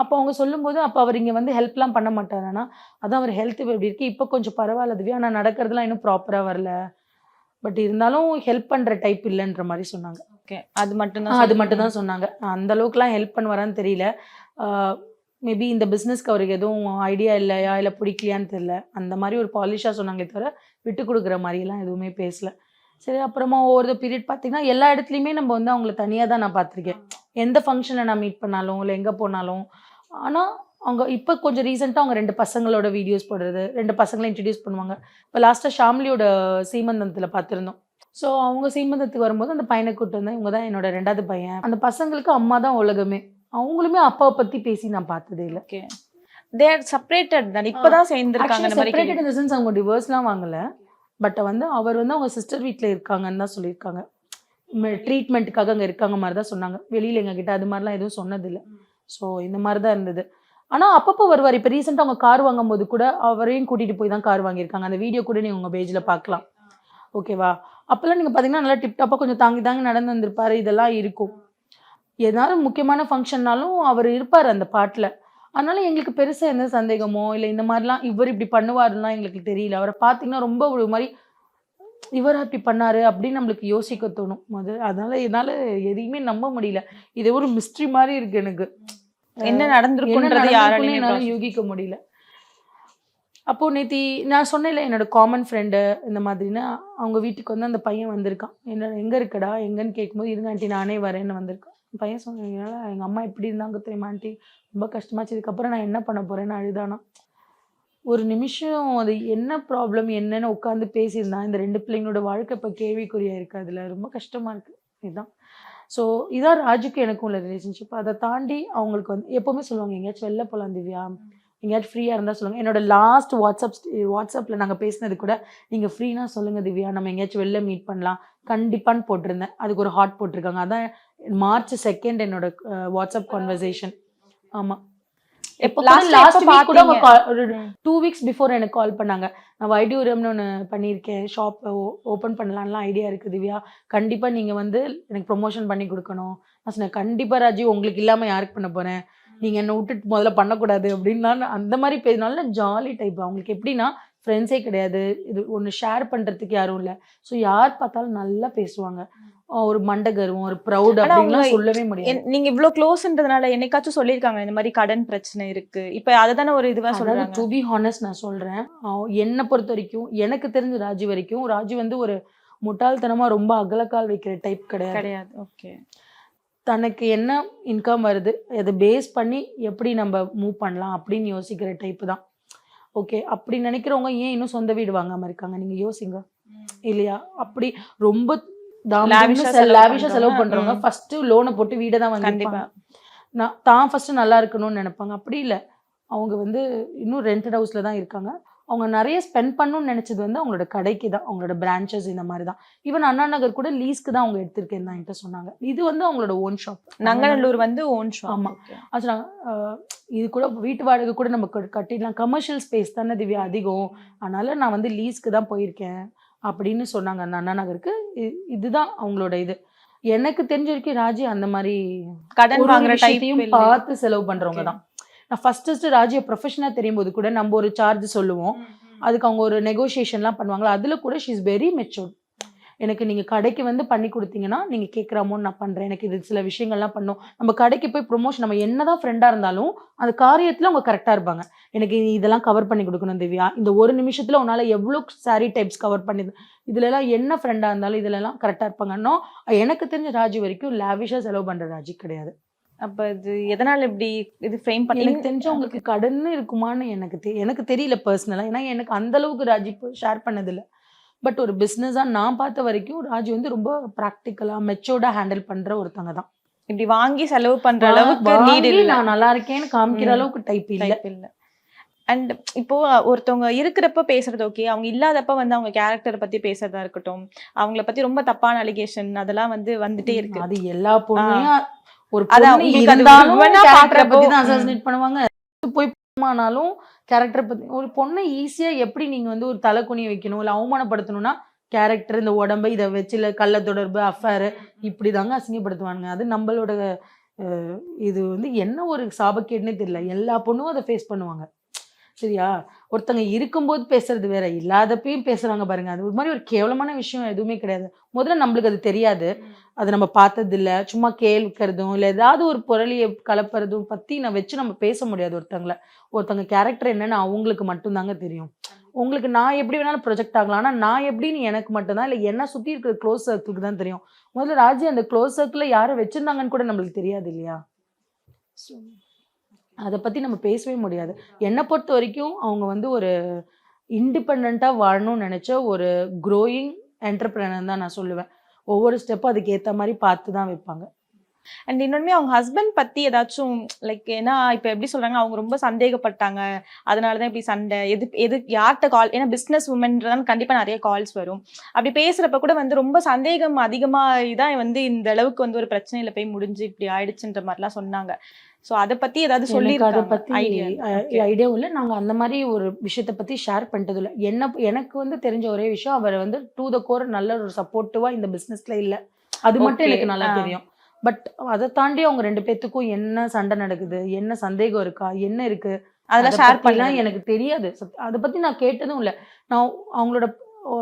[SPEAKER 1] அப்போ அவங்க சொல்லும்போது, அப்போ அவர் இங்கே வந்து ஹெல்ப்லாம் பண்ண மாட்டாரானா, அதான் அவர் ஹெல்த் இப்போ எப்படி இருக்கு, இப்போ கொஞ்சம் பரவாயில்ல திவ்யா, ஆனால் நடக்கிறதுலாம் இன்னும் ப்ராப்பராக வரல, பட் இருந்தாலும் ஹெல்ப் பண்ணுற டைப் இல்லைன்ற மாதிரி சொன்னாங்க.
[SPEAKER 2] ஓகே, அது மட்டும் தான்
[SPEAKER 1] அது மட்டும் தான் சொன்னாங்க. அந்த அளவுக்குலாம் ஹெல்ப் பண்ணுவாரான்னு தெரியல. மேபி இந்த பிஸ்னஸ்க்கு அவருக்கு எதுவும் ஐடியா இல்லையா, இல்லை பிடிக்கலையான்னு தெரியல. அந்த மாதிரி ஒரு பாலிஷாக சொன்னாங்களே தவிர விட்டு கொடுக்குற மாதிரிலாம் எதுவுமே பேசல. சரி, அப்புறமா ஒவ்வொரு பீரியட் பார்த்தீங்கன்னா எல்லா இடத்துலையுமே நம்ம வந்து அவங்கள தனியாக தான் நான் பார்த்துருக்கேன். எந்த ஃபங்க்ஷனில் நான் மீட் பண்ணாலும் இல்லை எங்கே போனாலும். ஆனால் அவங்க இப்போ கொஞ்சம் ரீசெண்டாக அவங்க 2 பசங்களோட வீடியோஸ் போடுறது, 2 பசங்களை இன்ட்ரடியூஸ் பண்ணுவாங்க. இப்போ லாஸ்ட்டாக ஷாம்லியோட சீமந்தத்தில் பார்த்துருந்தோம். ஸோ அவங்க சீமந்தத்துக்கு வரும்போது அந்த பையனை கூப்பிட்டு வந்தேன். இவங்க தான் என்னோட 2வது பையன். அந்த பசங்களுக்கு அம்மா தான் உலகமே. அவங்களுமே அப்பாவை பற்றி பேசி நான் பார்த்ததே இல்லை.
[SPEAKER 2] ஓகே, தே ஆர் செப்பரேட்டட் தான், இப்பதான் சேர்ந்துருக்காங்க. அந்த மாதிரி
[SPEAKER 1] செப்பரேட்டட் இந்த சென்ஸ் அவங்க டிவோர்ஸ்லாம் வாங்கல. பட் வந்து அவர் வந்து அவங்க சிஸ்டர் வீட்டில் இருக்காங்கன்னு தான் சொல்லியிருக்காங்க. ட்ரீட்மெண்ட்டுக்காக அங்கே இருக்காங்க மாதிரி தான் சொன்னாங்க. வெளியில் எங்ககிட்ட அது மாதிரிலாம் எதுவும் சொன்னதில்லை. ஸோ இந்த மாதிரி தான் இருந்தது. ஆனால் அப்பப்போ வருவார். இப்போ ரீசெண்டாக அவங்க கார் வாங்கும் போது கூட அவரையும் கூட்டிகிட்டு போய் தான் கார் வாங்கியிருக்காங்க. அந்த வீடியோ கூட நீங்கள் உங்கள் பேஜில் பார்க்கலாம். ஓகேவா? அப்போல்லாம் நீங்கள் பார்த்தீங்கன்னா நல்லா டிப்டாப்பாக கொஞ்சம் தாங்கி தாங்கி நடந்து வந்திருப்பாரு. இதெல்லாம் இருக்கும். ஏதாவது முக்கியமான ஃபங்க்ஷன்னாலும் அவர் இருப்பார் அந்த பாட்டில். அதனால எங்களுக்கு பெருசாக எந்த சந்தேகமோ இல்லை இந்த மாதிரிலாம் இவர் இப்படி பண்ணுவாருலாம் எங்களுக்கு தெரியல. அவரை பார்த்தீங்கன்னா ரொம்ப ஒரு மாதிரி இவர் அப்படி பண்ணாரு அப்படின்னு நம்மளுக்கு யோசிக்க தோணும். அதனால என்னால் எதையுமே நம்ப முடியல. இது ஒரு மிஸ்ட்ரி மாதிரி இருக்கு எனக்கு.
[SPEAKER 2] என்ன நடந்திருக்குன்றது யாராலையும்
[SPEAKER 1] என்னால் யூகிக்க முடியல. அப்போ நேத்தி நான் சொன்னேன்ல என்னோட காமன் ஃப்ரெண்டு இந்த மாதிரினா அவங்க வீட்டுக்கு வந்து அந்த பையன் வந்திருக்கான். என்ன எங்கே இருக்கடா எங்கன்னு கேட்கும்போது இருங்க ஆண்டி நானே வரேன்னு வந்திருக்கான். பையன் சொன்னதுனால எங்கள் அம்மா எப்படி இருந்தாங்க தெரியுமா ஆண்டி, ரொம்ப கஷ்டமாச்சு, இதுக்கப்புறம் நான் என்ன பண்ண போகிறேன்னு அழுதானா. ஒரு நிமிஷம் அது என்ன ப்ராப்ளம் என்னன்னு உட்காந்து பேசியிருந்தா இந்த 2 பிள்ளைங்களோட வாழ்க்கை இப்போ கேள்விக்குறியாக இருக்குது. அதில் ரொம்ப கஷ்டமாக இருக்குது. இதுதான். ஸோ இதான் ராஜுக்கு எனக்கும் உள்ள ரிலேஷன்ஷிப். அதை தாண்டி அவங்களுக்கு வந்து எப்போவுமே சொல்லுவாங்க எங்கேயாச்சும் வெளில போகலாம் திவ்யா, எங்கேயாச்சும் ஃப்ரீயாக இருந்தால் சொல்லுங்கள். என்னோட லாஸ்ட் வாட்ஸ்அப்பில் நாங்கள் பேசினது கூட நீங்கள் ஃப்ரீனா சொல்லுங்கள் திவ்யா, நம்ம எங்கேயாச்சும் வெளில மீட் பண்ணலாம் கண்டிப்பான்னு போட்டிருந்தேன். அதுக்கு ஒரு ஹார்ட் போட்டிருக்காங்க. அதான் March 2 என்னோட வாட்ஸ்அப் கான்வர்சேஷன். ஆமாம், லாஸ்ட் வீக் கூட ஒரு 2 வீக்ஸ் பிஃபோர் எனக்கு கால் பண்ணாங்க. நான் வைடூரியம்னு ஒன்று பண்ணியிருக்கேன், ஷாப் ஓப்பன் பண்ணலான்லாம் ஐடியா இருக்குது திவ்யா, கண்டிப்பாக நீங்கள் வந்து எனக்கு ப்ரொமோஷன் பண்ணி கொடுக்கணும். நான் சொன்னேன் கண்டிப்பாக ராஜி, உங்களுக்கு இல்லாமல் யாருக்கு பண்ண போகிறேன், நீங்கள் என்னை விட்டுட்டு முதல்ல பண்ணக்கூடாது அப்படின்னு. அந்த மாதிரி நல்ல ஜாலி டைப். அவங்களுக்கு எப்படின்னா ஃப்ரெண்ட்ஸே கிடையாது, இது ஒன்று ஷேர் பண்ணுறதுக்கு யாரும் இல்லை. ஸோ யார் பார்த்தாலும் நல்லா பேசுவாங்க. ஒரு மண்டகரும் ஒரு ப்ரௌட் அப்படின்லாம் சொல்லவே முடியாது.
[SPEAKER 2] நீங்க இவ்வளவு க்ளோஸ்ன்றதுனால என்னைக்காச்சும் சொல்லியிருக்காங்க இந்த மாதிரி கடன் பிரச்சனை இருக்கு, இப்போ அதுதானே ஒரு இதுவா சொல்றாங்க.
[SPEAKER 1] டு பி ஹானஸ்ட் நான் சொல்றேன், என்னை பொறுத்த வரைக்கும் எனக்கு தெரிஞ்ச ராஜி வரைக்கும் ராஜி வந்து ஒரு முட்டாள்தனமா ரொம்ப அகலக்கால் வைக்கிற டைப் கிடையாது.
[SPEAKER 2] ஓகே,
[SPEAKER 1] தனக்கு என்ன இன்கம் வருது அதை பேஸ் பண்ணி எப்படி நம்ம மூவ் பண்ணலாம் அப்படின்னு யோசிக்கிற டைப் தான். ஓகே, அப்படி நினைக்கிறவங்க ஏன் இன்னும் சொந்த வீடு வாங்காம இருக்காங்க நீங்க யோசிங்க இல்லையா? அப்படி ரொம்ப லாவிஷா செலவு பண்றவங்க ஃபர்ஸ்ட் லோனை போட்டு வீடை தான் வாங்கிப்பாங்க. நான் தான் ஃபர்ஸ்ட் நல்லா இருக்கணும்னு நினைப்பாங்க. அப்படி இல்லை, அவங்க வந்து இன்னும் ரெண்டட் ஹவுஸ்ல தான் இருக்காங்க. அவங்க நிறைய ஸ்பெண்ட் பண்ணணும்னு நினைச்சது வந்து அவங்களோட கடைக்கு தான், அவங்களோட பிரான்ச்சஸ் இந்த மாதிரி தான். ஈவன் அண்ணா நகர் கூட லீஸ்க்கு தான் அவங்க எடுத்திருக்கேன் தான் என்கிட்ட சொன்னாங்க. இது வந்து அவங்களோட ஓன் ஷாப்.
[SPEAKER 2] நங்கநல்லூர் வந்து ஓன் ஷாப்.
[SPEAKER 1] ஆமா, அது இது கூட வீட்டு வாடகை கூட நம்ம கட்டிடலாம், கமர்ஷியல் ஸ்பேஸ் தானே திவ்யா அதிகம், அதனால நான் வந்து லீஸ்க்கு தான் போயிருக்கேன் அப்படின்னு சொன்னாங்க அந்த அண்ணா நகருக்கு. இதுதான் அவங்களோட இது. எனக்கு தெரிஞ்ச வரைக்கும் ராஜி அந்த மாதிரி
[SPEAKER 2] கடன் வாங்குற டைப்பையும்
[SPEAKER 1] பார்த்து செலவு பண்றவங்க தான். நான் ஃபர்ஸ்ட் ராஜியை ப்ரொஃபஷனாக தெரியும் போது கூட நம்ம ஒரு சார்ஜ் சொல்லுவோம், அதுக்கு அவங்க ஒரு நெகோசியேஷன்லாம் பண்ணுவாங்களா, அதில் கூட ஷீ இஸ் வெரி மெச்சூர்ட். எனக்கு நீங்கள் கடைக்கு வந்து பண்ணி கொடுத்தீங்கன்னா நீங்கள் கேட்குற அமௌண்ட் நான் பண்ணுறேன், எனக்கு இது சில விஷயங்கள்லாம் பண்ணும். நம்ம கடைக்கு போய் ப்ரொமோஷன் நம்ம என்ன தான் ஃப்ரெண்டாக இருந்தாலும் அந்த காரியத்தில் அவங்க கரெக்டாக இருப்பாங்க. எனக்கு இதெல்லாம் கவர் பண்ணி கொடுக்கணும் திவ்யா, இந்த ஒரு நிமிஷத்தில் உன்னால் எவ்வளோ சாரீ டைப்ஸ் கவர் பண்ணி, இதுலலாம் என்ன ஃப்ரெண்டாக இருந்தாலும் இதுலலாம் கரெக்டாக இருப்பாங்கன்னா எனக்கு தெரிஞ்ச ராஜி வரைக்கும் லாவிஷாக செலவு பண்ணுற ராஜி கிடையாது.
[SPEAKER 2] அப்போ இது எதனால் இப்படி இது ஃப்ரேம் பண்ணி?
[SPEAKER 1] எனக்கு தெரிஞ்ச உங்களுக்கு கடன் இருக்குமான்னு எனக்கு தெரியல பர்சனலாக, ஏன்னா எனக்கு அந்தளவுக்கு ராஜி ஷேர் பண்ணதில்லை. பட் ஒரு பிஸ்னஸாக நான் பார்த்த வரைக்கும் ராஜி வந்து ரொம்ப ப்ராக்டிக்கலாக மெச்சோர்டாக ஹேண்டில் பண்ணுற ஒருத்தங்க தான்.
[SPEAKER 2] இப்படி வாங்கி செலவு பண்ற அளவுக்கு நீட்
[SPEAKER 1] வாங்கி
[SPEAKER 2] இல்ல,
[SPEAKER 1] நான் நல்லா இருக்கேன்னு காமிக்கிற
[SPEAKER 2] ம்.
[SPEAKER 1] அளவுக்கு டைப் இல்ல.
[SPEAKER 2] டைப் இல்ல. அண்ட் இப்போ ஒருத்தவங்க இருக்கிறப்ப பேசுறது ஓகே, அவங்க இல்லாதப்ப வந்து அவங்க கேரக்டரை பத்தி பேசுறதா இருக்கட்டும், அவங்கள பத்தி ரொம்ப தப்பான அலிகேஷன் அதெல்லாம் வந்து வந்துட்டே இருக்கு.
[SPEAKER 1] அது எல்லா பொண்ணையும் ஒரு
[SPEAKER 2] அதான்
[SPEAKER 1] பொண்ணு
[SPEAKER 2] உங்களுக்கு அது
[SPEAKER 1] இருந்தாலும்
[SPEAKER 2] women ஆ
[SPEAKER 1] கேரக்டரை
[SPEAKER 2] பாக்குறப்போ,
[SPEAKER 1] பத்தி தான் அசாசினேட் பண்ணுவாங்க. போய் ஆனாலும் கேரக்டரை பத்தி ஒரு பொண்ணை ஈஸியா எப்படி நீங்க வந்து ஒரு தலைக்குனிய வைக்கணும் இல்ல அவமானப்படுத்தணும்னா கேரக்டர் இந்த உடம்பை இதை வச்சு இல்ல கள்ள தொடர்பு அஃபேர் இப்படிதாங்க அசிங்கப்படுத்துவானுங்க. அது நம்மளோட இது வந்து என்ன ஒரு சாபக்கேடுனே தெரியல. எல்லா பொண்ணும் அதை ஃபேஸ் பண்ணுவாங்க. சரியா? ஒருத்தங்க இருக்கும்போது பேசுறது வேற, இல்லாதப்பயும் பேசுறாங்க பாருங்க. அது ஒரு மாதிரி ஒரு கேவலமான விஷயம் எதுவுமே கிடையாது. முதல்ல நம்மளுக்கு அது தெரியாது. அது நம்ம பார்த்ததில்ல. சும்மா கேட்கறதும், இல்ல ஏதாவது ஒரு பொருளிய கலப்பறதும் பத்தி நம்ம பேச முடியாது ஒருத்தங்கள. ஒருத்தங்க கேரக்டர் என்னன்னு அவங்களுக்கு மட்டும் தாங்க தெரியும். உங்களுக்கு நான் எப்படி வேணாலும் ப்ரொஜெக்ட் ஆகலாம். ஆனா நான் எப்படின்னு எனக்கு மட்டும் தான், இல்ல என்ன சுத்தி இருக்கிற க்ளோஸ் சர்க்கிளுக்கு தான் தெரியும். முதல்ல ராஜி அந்த க்ளோஸ் சர்க்கிள்ல யார வச்சிருந்தாங்கன்னு கூட நம்மளுக்கு தெரியாது இல்லையா? ஸோ அத பத்தி நம்ம பேசவே முடியாது. என்ன பொறுத்த வரைக்கும் அவங்க வந்து ஒரு இண்டிபெண்டன்ட்டா வாழணும்னு நெனச்ச ஒரு க்ரோயிங் என்டர்பிரினர் தான் நான் சொல்லுவேன். ஒவ்வொரு ஸ்டெப்பும் அதுக்கு ஏத்த மாரி பார்த்து தான் வைப்பாங்க.
[SPEAKER 2] அண்ட் இன்னொன்னுமே அவங்க ஹஸ்பண்ட் பத்தி ஏதாச்சும் லைக், ஏன்னா இப்ப எப்படி சொல்றாங்க, அவங்க ரொம்ப சந்தேகப்பட்டாங்க, அதனாலதான் இப்படி சண்டை, எது எது யார்கிட்ட கால், ஏன்னா பிசினஸ் உமன்றதால கண்டிப்பா நிறைய கால்ஸ் வரும். அப்படி பேசுறப்ப கூட வந்து ரொம்ப சந்தேகம் அதிகமா இதான் வந்து இந்த அளவுக்கு வந்து ஒரு பிரச்சனையில போய் முடிஞ்சு இப்படி ஆயிடுச்சுன்ற மாதிரிலாம் சொன்னாங்க. சோ அத பத்தி ஏதாவது
[SPEAKER 1] எனக்கு அத
[SPEAKER 2] சொல்லியிருக்காங்க
[SPEAKER 1] பத்தி
[SPEAKER 2] ஐடியா?
[SPEAKER 1] ஐடியாவும் இல்ல. நாங்க அந்த மாரி ஒரு விஷயத்த பத்தி ஷேர் பண்ணிட்டதும் இல்ல. எனக்கு வந்து தெரிஞ்ச ஒரே விஷயம், அவர் வந்து டூ த கோர் நல்ல ஒரு சப்போர்ட்டிவா இந்த பிசினஸ்ல இல்ல. அது மட்டும்
[SPEAKER 2] ஓகே.
[SPEAKER 1] எனக்கு நல்லா தெரியும். பட் அத தாண்டி அவங்க 2 பேத்துக்கும் என்ன சண்டை நடக்குது? என்ன சந்தேகம் இருக்கா? என்ன இருக்கு? அத
[SPEAKER 2] அதெல்லாம் ஷேர்
[SPEAKER 1] பத்திலாம்
[SPEAKER 2] பண்ணலாம்.
[SPEAKER 1] எனக்கு தெரியாது. அத பத்தி நான் கேட்டதும் இல்ல. நான் அவங்களோட அ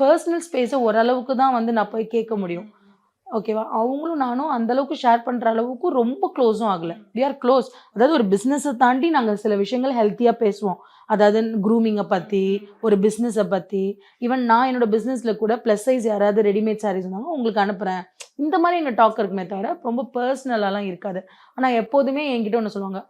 [SPEAKER 1] பெர்சனல் ஸ்பேஸ ஓரளவுக்கு தான் வந்து நான் போய் கேட்க முடியும். ஓகேவா? அவங்களும் நானும் அந்த அளவுக்கு ஷேர் பண்ற அளவுக்கு ரொம்ப க்ளோஸும் ஆகல. We are close. அதாவது ஒரு பிசினஸ தாண்டி நாங்க சில விஷயங்கள் ஹெல்த்தியா பேசுவோம். அதாவது க்ரூமிங்க பத்தி, ஒரு பிசினஸ பத்தி, ஈவன் நான் என்னோட பிசினஸ்ல கூட பிளஸ் சைஸ் யாராவது ரெடிமேட் சாரீஸ் இருந்தாங்க உங்களுக்கு அனுப்புறேன். இந்த மாரி எங்க டாக் இருக்குமே தவிர, ரொம்ப பெர்சனலாலாம் இருக்காது. ஆனா எப்போதுமே என்கிட்ட ஒண்ணு சொல்லுவாங்க.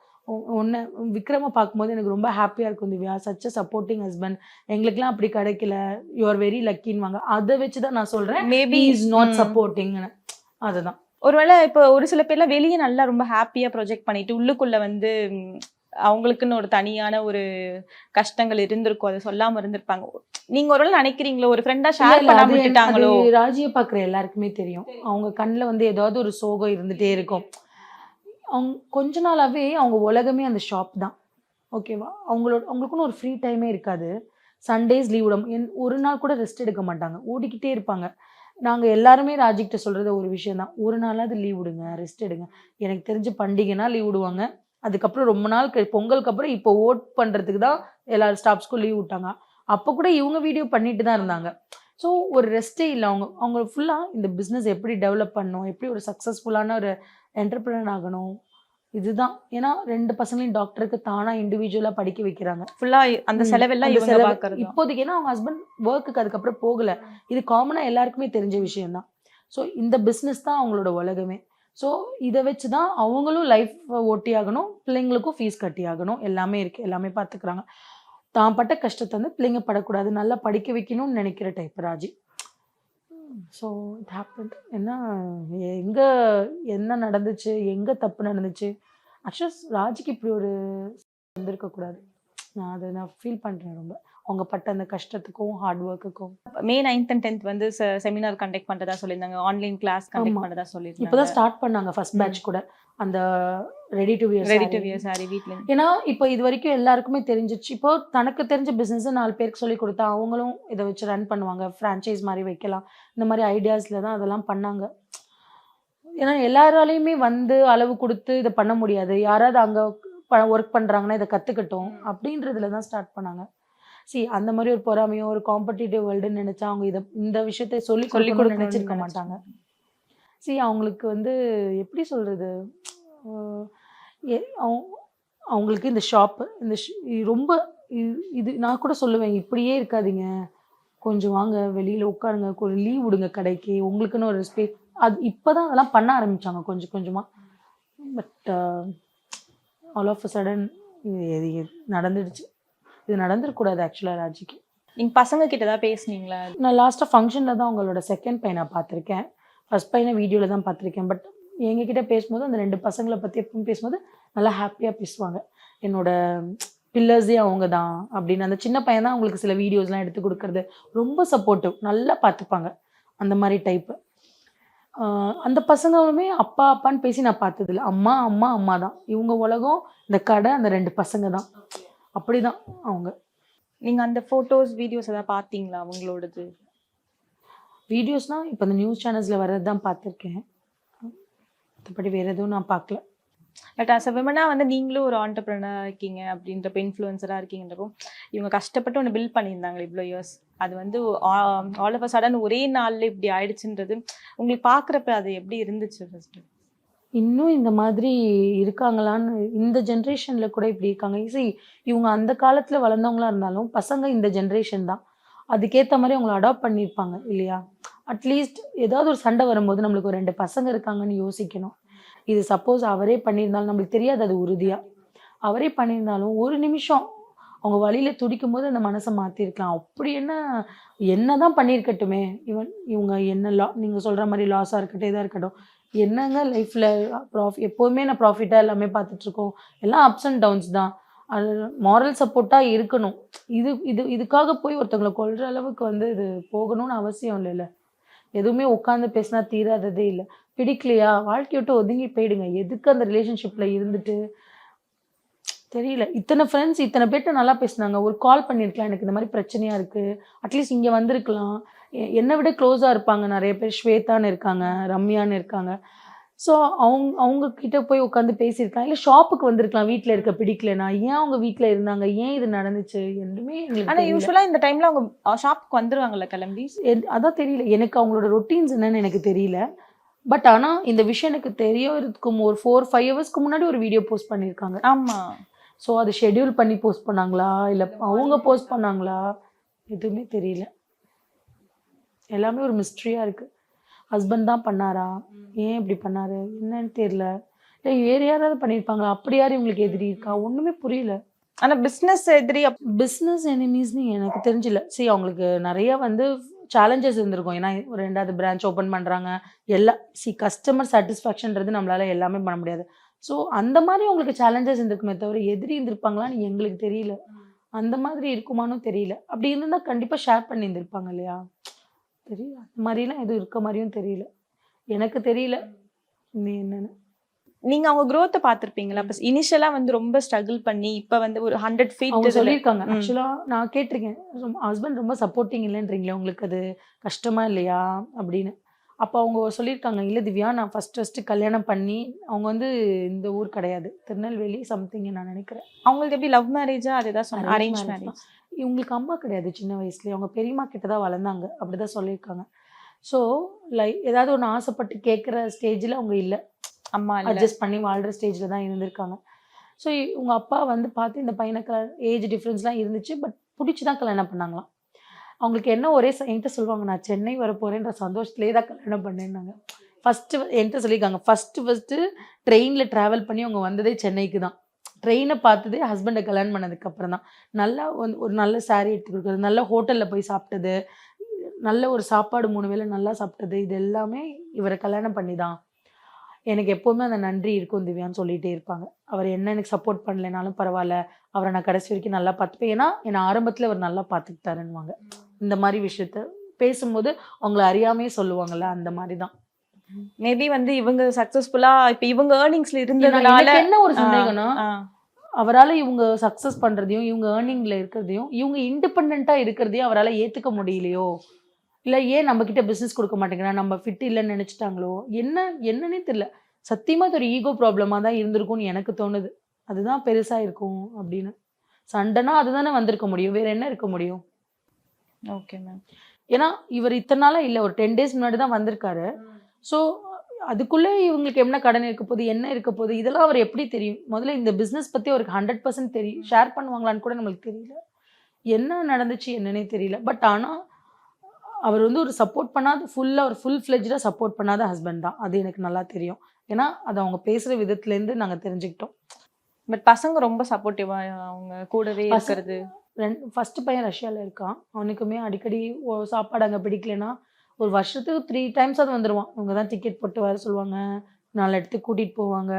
[SPEAKER 1] உன்ன விக்ரம பார்க்கும்போது எனக்கு ரொம்ப ஹேப்பியா இருக்கும் Divya. Such a supporting husband. எங்களுக்கெல்லாம் அப்படி கிடைக்கல. யூ ஆர் வெரி லக்கின்னுவாங்க. அத வச்சு தான் நான் சொல்றேன்.
[SPEAKER 2] மேபி
[SPEAKER 1] ஹி இஸ் நாட் சப்போர்ட்டிங்ன்னு. அதுதான்.
[SPEAKER 2] ஒருவேளை இப்போ ஒரு சில பேர்லாம் வெளியே நல்லா ரொம்ப ஹாப்பியா ப்ரொஜெக்ட் பண்ணிட்டு உள்ளுக்குள்ள வந்து அவங்களுக்குன்னு ஒரு தனியான ஒரு கஷ்டங்கள் இருந்திருக்கும், அதை சொல்லாம இருந்திருப்பாங்க. நீங்க ஒருவேளை நினைக்கிறீங்களோ, ஒரு ஃப்ரெண்டா
[SPEAKER 1] இல்ல,
[SPEAKER 2] ஷேர்
[SPEAKER 1] இல்ல.
[SPEAKER 2] பண்ணாம
[SPEAKER 1] அது
[SPEAKER 2] விட்டுட்டாங்களோ?
[SPEAKER 1] ராஜிய பார்க்குற எல்லாருக்குமே தெரியும். அவங்க கண்ல வந்து ஏதாவது ஒரு சோகம் இருந்துட்டே இருக்கும். அவங்க கொஞ்ச நாளாவே அவங்க உலகமே அந்த ஷாப் தான். ஓகேவா? அவங்களுக்குன்னு ஒரு ஃப்ரீ டைமே இருக்காது. சண்டேஸ் லீவ் விடும். ஒரு நாள் கூட ரெஸ்ட் எடுக்க மாட்டாங்க. ஓடிக்கிட்டே இருப்பாங்க. நாங்க எல்லாருமே ராஜிகிட்ட சொல்றது ஒரு விஷயம் தான். ஒரு நாளாவது லீவ் விடுங்க. ரெஸ்ட் எடுங்க. எனக்கு தெரிஞ்சு பண்டிகைனா லீவ் விடுவாங்க. அதுக்கப்புறம் ரொம்ப நாள் பொங்கலுக்கு அப்புறம் இப்போ பண்றதுக்கு தான் எல்லா ஸ்டாஃப்ஸ்க்கும் லீவ் விட்டாங்க. அப்ப கூட இவங்க வீடியோ பண்ணிட்டு தான் இருந்தாங்க. ஸோ ஒரு ரெஸ்ட்டே இல்ல. அவங்க ஃபுல்லா இந்த பிசினஸ் எப்படி டெவலப் பண்ணணும்? எப்படி ஒரு சக்சஸ்ஃபுல்லான ஒரு என்டர்பிரினர் ஆகணும்? இதுதான். ஏன்னா 2 பசங்களையும் டாக்டருக்கு தானா இண்டிவிஜுவலா படிக்க வைக்கிறாங்க.
[SPEAKER 2] ஃபுல்லா அந்த செலவெல்லாம்
[SPEAKER 1] அந்த
[SPEAKER 2] இவங்க
[SPEAKER 1] செலவு
[SPEAKER 2] பாக்குறது.
[SPEAKER 1] இப்போதைக்கு ஏன்னா அவங்க ஹஸ்பண்ட் ஒர்க்குக்கு அதுக்கப்புறம் போகல. இது காமனா எல்லாருக்குமே தெரிஞ்ச விஷயம் தான். ஸோ இந்த பிசினஸ் தான் அவங்களோட உலகமே. ஸோ இத வச்சு தான் அவங்களும் லைஃப் ஓட்டி ஆகணும். பிள்ளைங்களுக்கும் ஃபீஸ் கட்டி ஆகணும். எல்லாமே இருக்கு. எல்லாமே பார்த்துக்கிறாங்க. தான் பட்ட கஷ்டத்த வந்து பிள்ளைங்க படக்கூடாது. நல்லா படிக்க வைக்கணும்னு நினைக்கிற type Raji. So it happened. ஏன்னா எங்க என்ன நடந்துச்சு? எங்க தப்பு நடந்துச்சு? ஆக்சுவலா ராஜிக்கு இப்படி ஒரு வந்திருக்க கூடாது. நான் ஃபீல் பண்றேன் ரொம்ப. அவங்க பட்ட அந்த கஷ்டத்துக்கும், heart ஒர்க்குக்கும்.
[SPEAKER 2] May 9th and 10th வந்து செமினார் கண்டக்ட் பண்றதா சொல்லியிருந்தாங்க, ஆன்லைன் கிளாஸ் கண்டக்ட்
[SPEAKER 1] ஆமா.
[SPEAKER 2] பண்றதா சொல்லியிருந்தாங்க.
[SPEAKER 1] இப்பதான் ஸ்டார்ட் பண்ணாங்க ஃபர்ஸ்ட் பேட்ச் கூட. அந்த ready to wear
[SPEAKER 2] ready to wear sorry வீட்ல.
[SPEAKER 1] ஏன்னா இப்போ இதுவரைக்கும் எல்லாருக்குமே தெரிஞ்சிச்சு. இப்போ தனக்கு தெரிஞ்ச பிசினஸ் 4 பேருக்கு சொல்லிக் கொடுத்தா அவங்களும் இத வச்சு ரன் பண்ணுவாங்க. ஃப்ரான்ச்சைஸ் மாரி வைக்கலாம். இந்த மாரி ஐடியாஸ்ல தான் அதெல்லாம் பண்ணாங்க. ஏன்னா எல்லாராலயுமே வந்து அளவு குடுத்து இத பண்ண முடியாது. யாராவது அங்க ஒர்க் பண்றாங்கன்னா இத கத்துக்கட்டும் அப்படின்றதுல தான் ஸ்டார்ட் பண்ணாங்க. அந்த மாரி ஒரு பொறாமையோ, ஒரு காம்படிட்டிவ் வேர்ல்டுன்னு நெனச்சா அவங்க இந்த விஷயத்த சொல்லிக் கொடுக்கணும்னு நெனச்சிருக்க மாட்டாங்க. அவங்களுக்கு வந்து எப்படி சொல்றது? அ எ அவ் அவங்களுக்கு இந்த ஷாப் இந்த ரொம்ப இது நான் கூட சொல்லுவேன், இப்படியே இருக்காதீங்க. கொஞ்சம் வாங்க வெளியில உட்காருங்க. கொஞ்சம் லீவ் விடுங்க கடைக்கு. உங்களுக்குன்னு ஒரு அது இப்பதான் அதெல்லாம் பண்ண ஆரம்பிச்சாங்க கொஞ்சம் கொஞ்சமா. But all of a sudden இது நடந்துடுச்சு. இது நடந்துறக்கூடாது ஆக்சுவலா ராஜிக்கு.
[SPEAKER 2] நீங்க பசங்க கிட்ட தான் பேசுனீங்களா?
[SPEAKER 1] நான் லாஸ்ட்டா ஃபங்ஷன்ல தான் அவங்களோட 2nd பையன பார்த்துருக்கேன். ஃபர்ஸ்ட் பையன வீடியோல தான் பார்த்துருக்கேன். பட் எங்ககிட்ட பேசும்போது அந்த 2 பசங்களை பற்றி எப்பவும் பேசும்போது நல்லா ஹாப்பியாக பேசுவாங்க. என்னோட பில்லர்ஸே அவங்க தான் அப்படின்னு. அந்த சின்ன பையன் தான் அவங்களுக்கு சில வீடியோஸ்லாம் எடுத்து கொடுக்கறது. ரொம்ப சப்போர்ட்டிவ், நல்லா பார்த்துப்பாங்க. அந்த மாதிரி டைப்பு. அந்த பசங்களுமே அப்பா அப்பான்னு பேசி நான் பார்த்ததில்ல. அம்மா அம்மா அம்மா தான். இவங்க உலகம், இந்த கடை, அந்த 2 பசங்க தான். அப்படிதான் அவங்க.
[SPEAKER 2] நீங்க அந்த போட்டோஸ் வீடியோஸ் ஏதாவது பாத்தீங்களா அவங்களோடது?
[SPEAKER 1] வீடியோஸ்னால் இப்போ இந்த நியூஸ் சேனல்ஸில் வர்றது தான் பார்த்துருக்கேன். மற்றபடி வேறு எதுவும் நான் பார்க்கல.
[SPEAKER 2] பட் அஸ் அ விமனா வந்து நீங்களும் ஒரு ஆண்டர்பிரினர் இருக்கீங்க அப்படின்றப்ப, இன்ஃப்ளூயன்சராக இருக்கீங்கன்றப்போ, இவங்க கஷ்டப்பட்டு ஒன்று பில்ட் பண்ணியிருந்தாங்க இவ்வளோ இயர்ஸ். அது வந்து ஆல் ஆஃப் அ சடன் ஒரே நாளில் இப்படி ஆயிடுச்சுன்றது உங்களுக்கு பார்க்குறப்ப அது எப்படி இருந்துச்சு ஃபர்ஸ்ட்டு?
[SPEAKER 1] இன்னும் இந்த மாதிரி இருக்காங்களான்னு, இந்த ஜென்ரேஷனில் கூட இப்படி இருக்காங்க. இவங்க அந்த காலத்தில் வளர்ந்தவங்களா இருந்தாலும் பசங்க இந்த ஜென்ரேஷன் தான். அதுக்கேற்ற மாதிரி அவங்கள அடாப்ட் பண்ணியிருப்பாங்க இல்லையா? அட்லீஸ்ட் ஏதாவது ஒரு சண்டை வரும்போது நம்மளுக்கு ஒரு 2 பசங்க இருக்காங்கன்னு யோசிக்கணும். இது சப்போஸ் அவரே பண்ணியிருந்தாலும் நம்மளுக்கு தெரியாது அது உறுதியாக. அவரே பண்ணியிருந்தாலும் ஒரு நிமிஷம் அவங்க வழியில் துடிக்கும் போது அந்த மனசை மாற்றிருக்கலாம். அப்படி என்ன தான் பண்ணியிருக்கட்டுமே, இவங்க என்ன நீங்கள் சொல்கிற மாதிரி லாஸாக இருக்கட்டும், இதாக இருக்கட்டும், என்னங்க லைஃப்பில் எப்போவுமே நான் ப்ராஃபிட்டாக எல்லாமே பார்த்துட்ருக்கோம். எல்லாம் அப்ஸ் அண்ட் டவுன்ஸ் தான். அது மாரல் சப்போர்ட்டாக இருக்கணும். இதுக்காக போய் ஒருத்தவங்களை கொல்ற அளவுக்கு வந்து இது போகணும்னு அவசியம் இல்லைல்ல. எதுவுமே உட்காந்து பேசினா தீராததே இல்லை. பிடிக்கலையா வாழ்க்கையை விட்டு ஒதுங்கி போயிடுங்க. எதுக்கு அந்த ரிலேஷன்ஷிப்பில் இருந்துட்டு தெரியல. இத்தனை ஃப்ரெண்ட்ஸ் இத்தனை பேர்ட்ட நல்லா பேசினாங்க. ஒரு கால் பண்ணியிருக்கலாம், எனக்கு இந்த மாதிரி பிரச்சனையாக இருக்குது, அட்லீஸ்ட் இங்கே வந்திருக்கலாம். என்னை விட க்ளோஸாக இருப்பாங்க நிறைய பேர். ஸ்வேதான்னு இருக்காங்க, ரம்யான்னு இருக்காங்க. ஸோ அவங்க கிட்ட போய் உட்காந்து பேசியிருக்கலாம். இல்லை ஷாப்புக்கு வந்திருக்கலாம், வீட்டில் இருக்க பிடிக்கலனா. ஏன் அவங்க வீட்டில் இருந்தாங்க, ஏன் இது நடந்துச்சு, எதுவுமே எங்களுக்கு
[SPEAKER 2] ஆனால் யூஸ்வலாக இந்த டைமில் அவங்க ஷாப்புக்கு வந்துருவாங்கல்ல கிளம்பி?
[SPEAKER 1] அதான் தெரியல எனக்கு அவங்களோட ரொட்டீன்ஸ் என்னன்னு எனக்கு தெரியல. பட் ஆனால் இந்த விஷயம் எனக்கு தெரியறதுக்கு ஒரு 4-5 ஹவர்ஸ்க்கு முன்னாடி ஒரு வீடியோ போஸ்ட் பண்ணியிருக்காங்க.
[SPEAKER 2] ஆமாம்.
[SPEAKER 1] ஸோ அது ஷெட்யூல் பண்ணி போஸ்ட் பண்ணாங்களா இல்லை அவங்க போஸ்ட் பண்ணாங்களா எதுவுமே தெரியல. எல்லாமே ஒரு மிஸ்ட்ரியாக இருக்குது. ஹஸ்பண்ட் தான் பண்ணாரா, ஏன் இப்படி பண்ணாரு என்னன்னு தெரியல. இல்லை வேறு யாராவது பண்ணியிருப்பாங்களா, அப்படி யாரும் இவங்களுக்கு எதிரி இருக்கா, ஒன்றுமே புரியல.
[SPEAKER 2] ஆனால் பிஸ்னஸ் எதிரி
[SPEAKER 1] பிஸ்னஸ் எனிமீஸ்னு எனக்கு தெரிஞ்சில்ல. சரி, அவங்களுக்கு நிறையா வந்து சேலஞ்சஸ் இருந்திருக்கும். ஏன்னா ஒரு 2வது பிரான்ச் ஓப்பன் பண்ணுறாங்க. கஸ்டமர் சாட்டிஸ்ஃபேக்ஷன்றது நம்மளால எல்லாமே பண்ண முடியாது. ஸோ அந்த மாதிரி அவங்களுக்கு சேலஞ்சஸ் இருந்திருக்குமே தவிர எதிரி இருந்திருப்பாங்களான்னு எங்களுக்கு தெரியல. அந்த மாதிரி இருக்குமான்னு தெரியல. அப்படி இருந்தால் கண்டிப்பாக ஷேர் பண்ணியிருந்திருப்பாங்க இல்லையா? தெரியல. அந்த மாதிரிலாம் எதுவும் இருக்க மாதிரியும் தெரியல. எனக்கு தெரியல நீ என்னன்னு.
[SPEAKER 2] நீங்க அவங்க growth பார்த்திருப்பீங்களா? அப்ப இனிஷியலா வந்து ரொம்ப ஸ்ட்ரகிள் பண்ணி இப்ப வந்து ஒரு 100 feet
[SPEAKER 1] அவங்க சொல்லியிருக்காங்க. ஆக்சுவலா நான் கேட்டிருக்கேன், ஹஸ்பண்ட் ரொம்ப சப்போர்ட்டிங் இல்லைன்றீங்களே, உங்களுக்கு அது கஷ்டமா இல்லையா அப்படின்னு. அப்போ அவங்க சொல்லியிருக்காங்க, இல்லை திவ்யா, நான் ஃபஸ்ட்டு கல்யாணம் பண்ணி அவங்க வந்து இந்த ஊர் கிடையாது, திருநெல்வேலி சம்திங் நான் நினைக்கிறேன்.
[SPEAKER 2] அவங்களுக்கு எப்படி லவ் மேரேஜா? அதுதான் சொன்னேன், அரேஞ்ச் மேரேஜ்.
[SPEAKER 1] இவங்களுக்கு அம்மா கிடையாது சின்ன வயசுலேயே. அவங்க பெரியம்மா கிட்ட தான் வளர்ந்தாங்க, அப்படிதான் சொல்லியிருக்காங்க. ஸோ ஏதாவது ஒன்று ஆசைப்பட்டு கேட்குற ஸ்டேஜில் அவங்க இல்லை,
[SPEAKER 2] அம்மா
[SPEAKER 1] அட்ஜஸ்ட் பண்ணி வாழ்கிற ஸ்டேஜில் தான் இருந்திருக்காங்க. ஸோ உங்கள் அப்பா வந்து பார்த்து இந்த பையனுக்கு ஏஜ் டிஃப்ரென்ஸ்லாம் இருந்துச்சு, பட் பிடிச்சி தான் கல்யாணம் பண்ணாங்களாம். அவங்களுக்கு என்ன ஒரே என்கிட்ட சொல்லுவாங்க, நான் சென்னை வரப்போகிறேன்ற சந்தோஷத்துலேயே தான் கல்யாணம் பண்ணேன்னாங்க. ஃபஸ்ட்டு என்கிட்ட சொல்லியிருக்காங்க, ஃபஸ்ட்டு ட்ரெயினில் ட்ராவல் பண்ணி அவங்க வந்ததே சென்னைக்கு தான். ட்ரெயினை பார்த்ததே ஹஸ்பண்டை கல்யாணம் பண்ணதுக்கப்புறம் தான். நல்லா ஒரு நல்ல சாரீ எடுத்து கொடுக்குறது, நல்ல ஹோட்டலில் போய் சாப்பிட்டது, நல்ல ஒரு சாப்பாடு 3 வேளை நல்லா சாப்பிட்டது, இது எல்லாமே இவரை கல்யாணம் பண்ணி தான். எனக்கு எப்போவுமே அந்த நன்றி இருக்கும் திவ்யான்னு சொல்லிகிட்டே இருப்பாங்க. அவர் என்ன எனக்கு சப்போர்ட் பண்ணலைனாலும் பரவாயில்ல, அவரை நான் கடைசி வரைக்கும் நல்லா பார்த்துப்பேன், ஏன்னா என்னை ஆரம்பத்தில் அவர் நல்லா பார்த்துக்கிட்டாருன்னுவாங்க. இந்த மாதிரி விஷயத்த பேசும்போது அவங்கள அறியாமையே சொல்லுவாங்கல்ல, அந்த மாதிரி தான்.
[SPEAKER 2] மேபி வந்து இவங்க சக்சஸ்ஃபுல்லா இப்ப இவங்க ஏர்னிங்ஸ்ல இருந்ததுனால
[SPEAKER 1] என்ன ஒரு சந்தேகம்னா, அவரால் இவங்க சக்ஸஸ் பண்ணுறதையும் இவங்க ஏர்னிங்கில் இருக்கிறதையும் இவங்க இண்டிபெண்ட்டாக இருக்கிறதையும் அவரால் ஏற்றுக்க முடியலையோ, இல்லை ஏன் நம்மக்கிட்ட பிஸ்னஸ் கொடுக்க மாட்டேங்கிறா, நம்ம ஃபிட் இல்லைன்னு நினச்சிட்டாங்களோ, என்னன்னே தெரியல. சத்தியமாக அது ஒரு ஈகோ ப்ராப்ளமாக தான் இருந்திருக்கும்னு எனக்கு தோணுது. அதுதான் பெருசாக இருக்கும் அப்படின்னு. சண்டைனா அதுதானே வந்திருக்க முடியும், வேறு என்ன இருக்க முடியும்?
[SPEAKER 2] Okay ma'am.
[SPEAKER 1] ஏன்னா இவர் இத்தனை நாளாக இல்லை, ஒரு 10 days முன்னாடி தான் வந்திருக்காரு. ஸோ அதுக்குள்ளே இவங்களுக்கு என்ன கடன் இருக்க போகுது, என்ன இருக்க போகுது, இதெல்லாம் அவர் எப்படி தெரியும்? முதல்ல இந்த பிஸ்னஸ் பற்றி அவருக்கு 100% தெரியும். ஷேர் பண்ணுவாங்களான்னு கூட நம்மளுக்கு தெரியல. என்ன நடந்துச்சு என்னன்னே தெரியல. பட் ஆனால் அவர் வந்து ஒரு சப்போர்ட் பண்ணாத ஒரு ஃபுல் ஃப்ளெஜ்டாக சப்போர்ட் பண்ணாத ஹஸ்பண்ட் தான். அது எனக்கு நல்லா தெரியும். ஏன்னா அது அவங்க பேசுகிற விதத்துலேருந்து நாங்கள் தெரிஞ்சுக்கிட்டோம்.
[SPEAKER 2] பட் பசங்க ரொம்ப சப்போர்ட்டிவா அவங்க கூடவே இருக்கிறது.
[SPEAKER 1] ஃபஸ்ட்டு பையன் ரஷ்யாவில் இருக்கான். அவனுக்குமே அடிக்கடி சாப்பாடு அங்கே பிடிக்கலனா ஒரு வருஷத்துக்கு 3 times அது வந்துடுவான். அவங்க தான் டிக்கெட் போட்டு வர சொல்லுவாங்க, 4 இடத்துக்கு கூட்டிகிட்டு போவாங்க.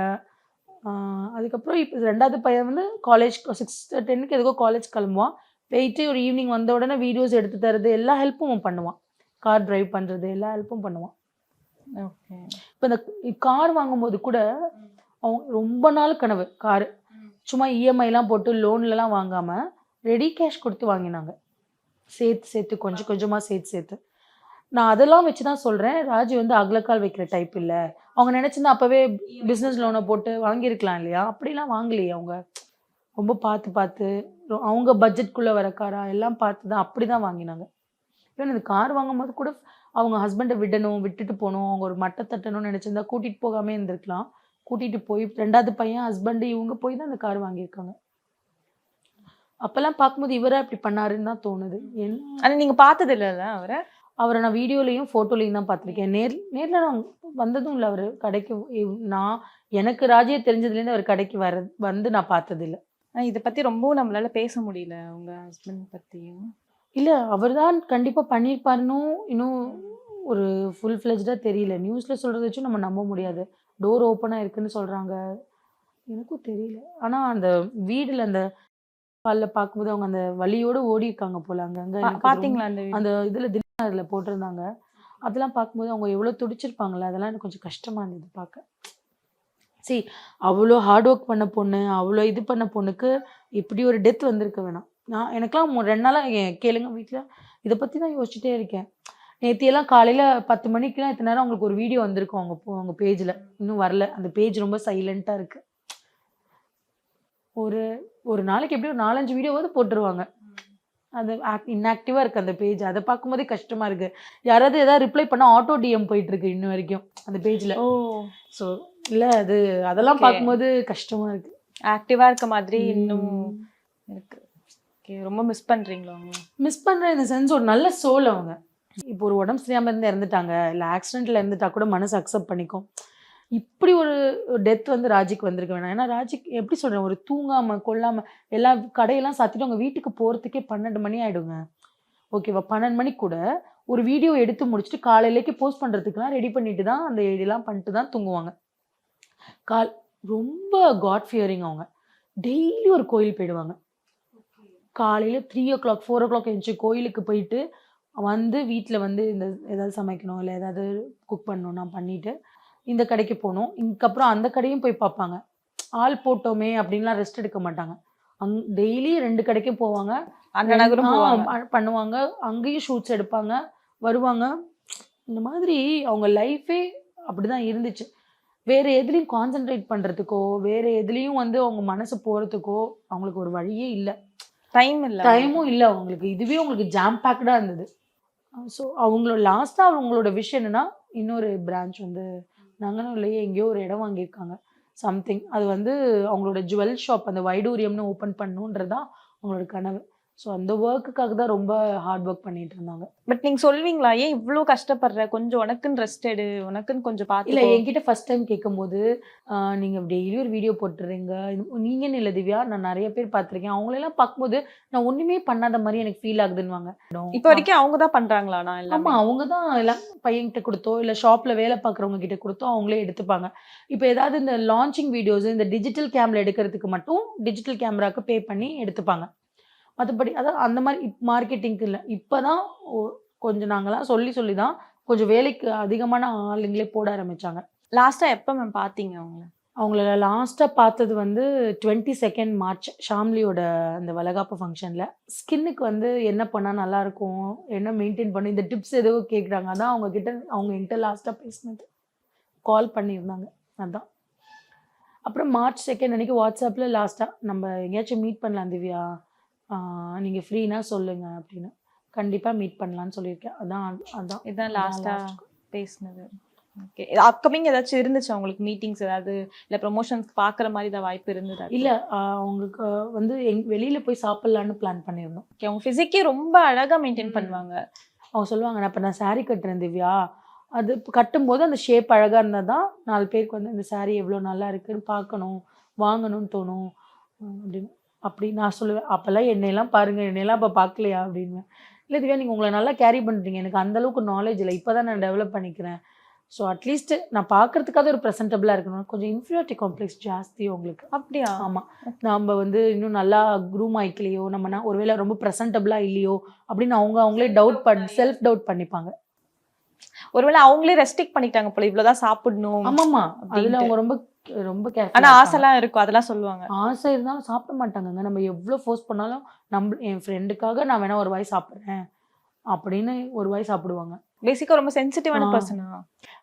[SPEAKER 1] அதுக்கப்புறம் இப்போ 2வது பையன் வந்து காலேஜ் 6-10க்கு எதுக்கோ காலேஜ் கிளம்புவான். போயிட்டு ஒரு ஈவினிங் வந்த உடனே வீடியோஸ் எடுத்து தரது எல்லா ஹெல்ப்பும் அவன் பண்ணுவான். கார் டிரைவ் பண்ணுறது எல்லா ஹெல்ப்பும் பண்ணுவான்.
[SPEAKER 2] ஓகே.
[SPEAKER 1] இப்போ இந்த கார் வாங்கும்போது கூட அவங்க ரொம்ப நாள் கனவு காரு. சும்மா இஎம்ஐலாம் போட்டு லோன்லலாம் வாங்காமல் ரெடி கேஷ் கொடுத்து வாங்கினாங்க. சேர்த்து கொஞ்சம் கொஞ்சமாக சேர்த்து. நான் அதெல்லாம் வச்சு தான் சொல்கிறேன், ராஜி வந்து அகலக்கால் வைக்கிற டைப் இல்லை. அவங்க நினச்சிருந்தா அப்போவே பிஸ்னஸ் லோனை போட்டு வாங்கியிருக்கலாம் இல்லையா? அப்படிலாம் வாங்கலையே அவங்க. ரொம்ப பார்த்து அவங்க பட்ஜெட்குள்ளே வர காரா எல்லாம் பார்த்து தான் அப்படி தான் வாங்கினாங்க. ஈவன் இந்த கார் வாங்கும்போது கூட அவங்க ஹஸ்பண்டை விட்டுட்டு போகணும், அவங்க ஒரு மட்டை தட்டணும்னு நினச்சிருந்தா கூட்டிகிட்டு போகாமே இருந்திருக்கலாம். கூட்டிகிட்டு போய் 2வது பையன் ஹஸ்பண்டு இவங்க போய் தான் அந்த கார் வாங்கியிருக்காங்க. அப்போல்லாம் பார்க்கும்போது இவரா இப்படி பண்ணாருன்னு தான் தோணுது.
[SPEAKER 2] ஆனா நீங்க பார்த்தது இல்லைல்ல
[SPEAKER 1] அவரை நான் வீடியோலையும் ஃபோட்டோலையும் தான் பார்த்துருக்கேன். நேரில் நான் வந்ததும் இல்லை. அவர் கடைக்கு எனக்கு ராஜியை தெரிஞ்சதுலேருந்து அவர் கடைக்கு வந்து நான் பார்த்ததில்லை.
[SPEAKER 2] இதை பத்தி ரொம்பவும் நம்மளால பேச முடியல உங்க ஹஸ்பண்ட் பத்தியும்.
[SPEAKER 1] இல்லை அவர் தான் கண்டிப்பாக பண்ணியிருப்பாருன்னு இன்னும் ஒரு ஃபுல் ஃப்ளெஜ்டாக தெரியல. நியூஸில் சொல்கிறத வச்சும் நம்ம நம்ப முடியாது. டோர் ஓப்பனாக இருக்குன்னு சொல்கிறாங்க. எனக்கும் தெரியல. ஆனால் அந்த வீடில் அந்த காலில் பார்க்கும்போது அவங்க அந்த வலியோடு ஓடி இருக்காங்க போல. அங்கங்கே
[SPEAKER 2] பாத்தீங்களா
[SPEAKER 1] அந்த இதில் தினத்தில் போட்டிருந்தாங்க. அதெல்லாம் பார்க்கும்போது அவங்க எவ்வளோ துடிச்சிருப்பாங்களே, அதெல்லாம் எனக்கு கொஞ்சம் கஷ்டமாக இருந்தது பார்க்க. அவ்வளோ ஹார்ட் ஒர்க் பண்ண பொண்ணு, அவ்வளோ இது பண்ண பொண்ணுக்கு இப்படி ஒரு டெத் வந்திருக்க வேணாம். எனக்கெல்லாம் 2 நாளாக கேளுங்க வீட்டில் இதை பற்றி தான் யோசிச்சுட்டே இருக்கேன். நேத்தியெல்லாம் காலையில் 10 மணிக்கெலாம் இத்தனை நேரம் அவங்களுக்கு ஒரு வீடியோ வந்திருக்கும் அவங்க பேஜில். இன்னும் வரல. அந்த பேஜ் ரொம்ப சைலண்ட்டாக இருக்குது. ஒரு நாளைக்கு எப்படியும் 4-5 வீடியோவாவது போட்டுருவாங்க. அது இன்ஆக்டிவாக இருக்குது அந்த பேஜ். அதை பார்க்கும்போதே கஷ்டமாக இருக்குது. யாராவது எதாவது ரிப்ளை பண்ணால் ஆட்டோ டிஎம் போயிட்டுருக்கு இன்னும் வரைக்கும் அந்த பேஜில். ஸோ இல்லை அதெல்லாம் பார்க்கும்போது கஷ்டமாக இருக்குது.
[SPEAKER 2] ஆக்டிவா இருக்க மாதிரி இன்னும் இருக்கு. ரொம்ப மிஸ் பண்றீங்களா?
[SPEAKER 1] மிஸ் பண்ணுறேன் இந்த சென்ஸ். ஒரு நல்ல சோல் அவங்க. இப்போ ஒரு உடம்பு சரியாமல் இருந்து இறந்துட்டாங்க, இல்லை ஆக்சிடெண்ட்டில் இருந்துட்டா கூட மனசு அக்செப்ட் பண்ணிக்கும். இப்படி ஒரு டெத் வந்து ராஜிக்கு வந்திருக்க வேணாம். ஏன்னா ராஜிக்கு எப்படி சொல்கிறேன், ஒரு தூங்காமல் கொள்ளாமல் எல்லா கடையெல்லாம் சாத்திட்டு அவங்க வீட்டுக்கு போகிறதுக்கே 12 மணி ஆகிடுங்க. ஓகேவா? 12 மணிக்கு கூட ஒரு வீடியோ எடுத்து முடிச்சுட்டு காலையிலேக்கு போஸ்ட் பண்ணுறதுக்குலாம் ரெடி பண்ணிட்டு தான் அந்த இதெல்லாம் பண்ணிட்டு தான் தூங்குவாங்க. ரொம்ப காட் ஃபியரிங் அவங்க. டெய்லி ஒரு கோயில் போயிடுவாங்க. காலையில் 3 o'clock 4 o'clock எழுந்துச்சு கோயிலுக்கு போயிட்டு வந்து வீட்டில் வந்து இந்த ஏதாவது சமைக்கணும், இல்லை ஏதாவது குக் பண்ணணும்னா பண்ணிவிட்டு இந்த கடைக்கு போகணும். இதுக்கப்புறம் அந்த கடையும் போய் பார்ப்பாங்க. ஆள் போட்டோமே அப்படின்லாம் ரெஸ்ட் எடுக்க மாட்டாங்க. டெய்லி 2 கடைக்கும் போவாங்க, பண்ணுவாங்க. அங்கேயும் ஷூட்ஸ் எடுப்பாங்க, வருவாங்க. இந்த மாதிரி அவங்க லைஃபே அப்படிதான் இருந்துச்சு. வேறு எதுலேயும் கான்சென்ட்ரேட் பண்ணுறதுக்கோ, வேறு எதுலேயும் வந்து அவங்க மனசு போகிறதுக்கோ அவங்களுக்கு ஒரு வழியே இல்லை. டைமும் இல்லை அவங்களுக்கு. இதுவே அவங்களுக்கு ஜாம் பேக்டாக இருந்தது. ஸோ அவங்களோட லாஸ்ட்டாக அவங்களோட விஷயம் என்னென்னா, இன்னொரு பிரான்ச் வந்து நங்கநல்லூர்லேயே எங்கேயோ ஒரு இடம் வாங்கியிருக்காங்க சம்திங். அது வந்து அவங்களோட ஜுவல் ஷாப் அந்த வைடூரியம்னு ஓப்பன் பண்ணணுன்றதான் அவங்களோட கனவு. ஸோ அந்த ஒர்க்குக்காக தான் ரொம்ப ஹார்ட் ஒர்க் பண்ணிட்டு இருந்தாங்க.
[SPEAKER 2] பட் நீங்கள் சொல்வீங்களா, ஏன் இவ்வளோ கஷ்டப்படுற, கொஞ்சம் உனக்குன்னு ரெஸ்ட் எடு, உனக்குன்னு கொஞ்சம் பார்த்து.
[SPEAKER 1] இல்லை, என்கிட்ட ஃபர்ஸ்ட் டைம் கேட்கும்போது நீங்கள் டெய்லி ஒரு வீடியோ போட்டுடுறீங்க, நீங்கன்னு இல்லை திவ்யா, நான் நிறைய பேர் பார்த்துருக்கேன், அவங்களெல்லாம் பார்க்கும்போது நான் ஒன்றுமே பண்ணாத மாதிரி எனக்கு ஃபீல் ஆகுதுன்னுவாங்க.
[SPEAKER 2] இப்போ வரைக்கும் அவங்க தான் பண்ணுறாங்களா? நான்
[SPEAKER 1] ஆமாம், அவங்க தான் எல்லாம் பையன்கிட்ட கொடுத்தோ இல்லை ஷாப்பில் வேலை பார்க்குறவங்க கிட்ட கொடுத்தோ அவங்களே எடுத்துப்பாங்க. இப்போ ஏதாவது இந்த லான்ச்சிங் வீடியோஸ் இந்த டிஜிட்டல் கேமரா எடுக்கிறதுக்கு மட்டும் டிஜிட்டல் கேமராவுக்கு பே பண்ணி எடுத்துப்பாங்க. மற்றபடி அதான் அந்த மாதிரி மார்க்கெட்டிங்க்கு இல்லை. இப்போ தான் கொஞ்சம் நாங்களாம் சொல்லி தான் கொஞ்சம் வேலைக்கு அதிகமான ஆளுங்களே போட ஆரம்பித்தாங்க.
[SPEAKER 2] லாஸ்ட்டாக எப்போ மேம் பார்த்தீங்க
[SPEAKER 1] அவங்கள லாஸ்ட்டாக பார்த்தது வந்து 22 மார்ச் ஷாம்லியோட அந்த வளகாப்பு ஃபங்க்ஷனில். ஸ்கின்னுக்கு வந்து என்ன பண்ணால் நல்லாயிருக்கும், என்ன மெயின்டைன் பண்ணி இந்த டிப்ஸ் ஏதோ கேட்குறாங்க. அதான் அவங்க என்கிட்ட லாஸ்ட்டாக பேசினது, கால் பண்ணியிருந்தாங்க. அதுதான். அப்புறம் மார்ச் 2 அன்றைக்கி வாட்ஸ்அப்பில் லாஸ்ட்டாக நம்ம எங்கேயாச்சும் மீட் பண்ணலாம் திவ்யா, நீங்கள் ஃப்ரீனா சொல்லுங்கள் அப்படின்னு. கண்டிப்பாக மீட் பண்ணலான்னு சொல்லியிருக்கேன்.
[SPEAKER 2] இதுதான் லாஸ்ட்டாக பேசினது. ஓகே. அப்கமிங் ஏதாச்சும் இருந்துச்சு அவங்களுக்கு மீட்டிங்ஸ் ஏதாவது, இல்லை ப்ரொமோஷன்ஸ் பார்க்குற மாதிரி ஏதாவது வாய்ப்பு இருந்ததா?
[SPEAKER 1] இல்லை, அவங்களுக்கு வந்து வெளியில் போய் சாப்பிட்லான்னு பிளான் பண்ணியிருந்தோம்.
[SPEAKER 2] ஓகே. அவங்க ஃபிசிக்கே ரொம்ப அழகாக மெயின்டைன் பண்ணுவாங்க.
[SPEAKER 1] அவங்க சொல்லுவாங்க, நான் சாரீ கட்டுறேன் திவ்யா, அது கட்டும்போது அந்த ஷேப் அழகாக இருந்தால் தான் 4 பேருக்கு வந்து இந்த சாரீ எவ்வளோ நல்லா இருக்குன்னு பார்க்கணும், வாங்கணும்னு தோணும் அப்படின்னு. அப்படி நான் சொல்லுவேன். அப்போல்லாம் என்னையெல்லாம் பாருங்கள், என்னையெல்லாம் அப்போ பார்க்கலையா அப்படின்வேன். இல்லை திவ்யா, நீங்கள் உங்களை நல்லா கேரி பண்ணுறீங்க, எனக்கு அந்தளவுக்கு நாலேஜ் இல்லை, இப்போ தான் நான் டெவலப் பண்ணிக்கிறேன். ஸோ அட்லீஸ்ட் நான் பார்க்கறதுக்காக ஒரு ப்ரெசன்டபிளாக இருக்கணும். கொஞ்சம் இன்ஃபீரியாரிட்டி காம்ப்ளெக்ஸ் ஜாஸ்தி உங்களுக்கு.
[SPEAKER 2] அப்படியா?
[SPEAKER 1] ஆமாம், நம்ம வந்து இன்னும் நல்லா க்ரூம் ஆயிக்கலையோ, நம்ம ஒருவேளை ரொம்ப ப்ரெசன்டபிளாக இல்லையோ அப்படின்னு அவங்களே செல்ஃப் டவுட் பண்ணிப்பாங்க.
[SPEAKER 2] ஒருவேளை அவங்களே ரெஸ்ட்ரிக்ட் பண்ணிட்டாங்க போல, இவ்வளவுதான் சாப்பிடணும்.
[SPEAKER 1] ஆமாம்மா, அதில் அவங்க ரொம்ப ரொம்ப
[SPEAKER 2] ஆனா
[SPEAKER 1] கேர்ஃபுல்லாக.
[SPEAKER 2] ஆசைலாம் இருக்கும், அதெல்லாம் சொல்லுவாங்க.
[SPEAKER 1] ஆசை இருந்தாலும் சாப்பிட மாட்டாங்கங்க. நம்ம எவ்வளோ ஃபோர்ஸ் பண்ணாலும் என் ஃப்ரெண்டுக்காக நான் வேணா ஒரு வாய் சாப்பிட்றேன் அப்படின்னு ஒரு வாய் சாப்பிடுவாங்க.
[SPEAKER 2] பேசிக்கா ரொம்ப சென்சிட்டிவான பர்சனா?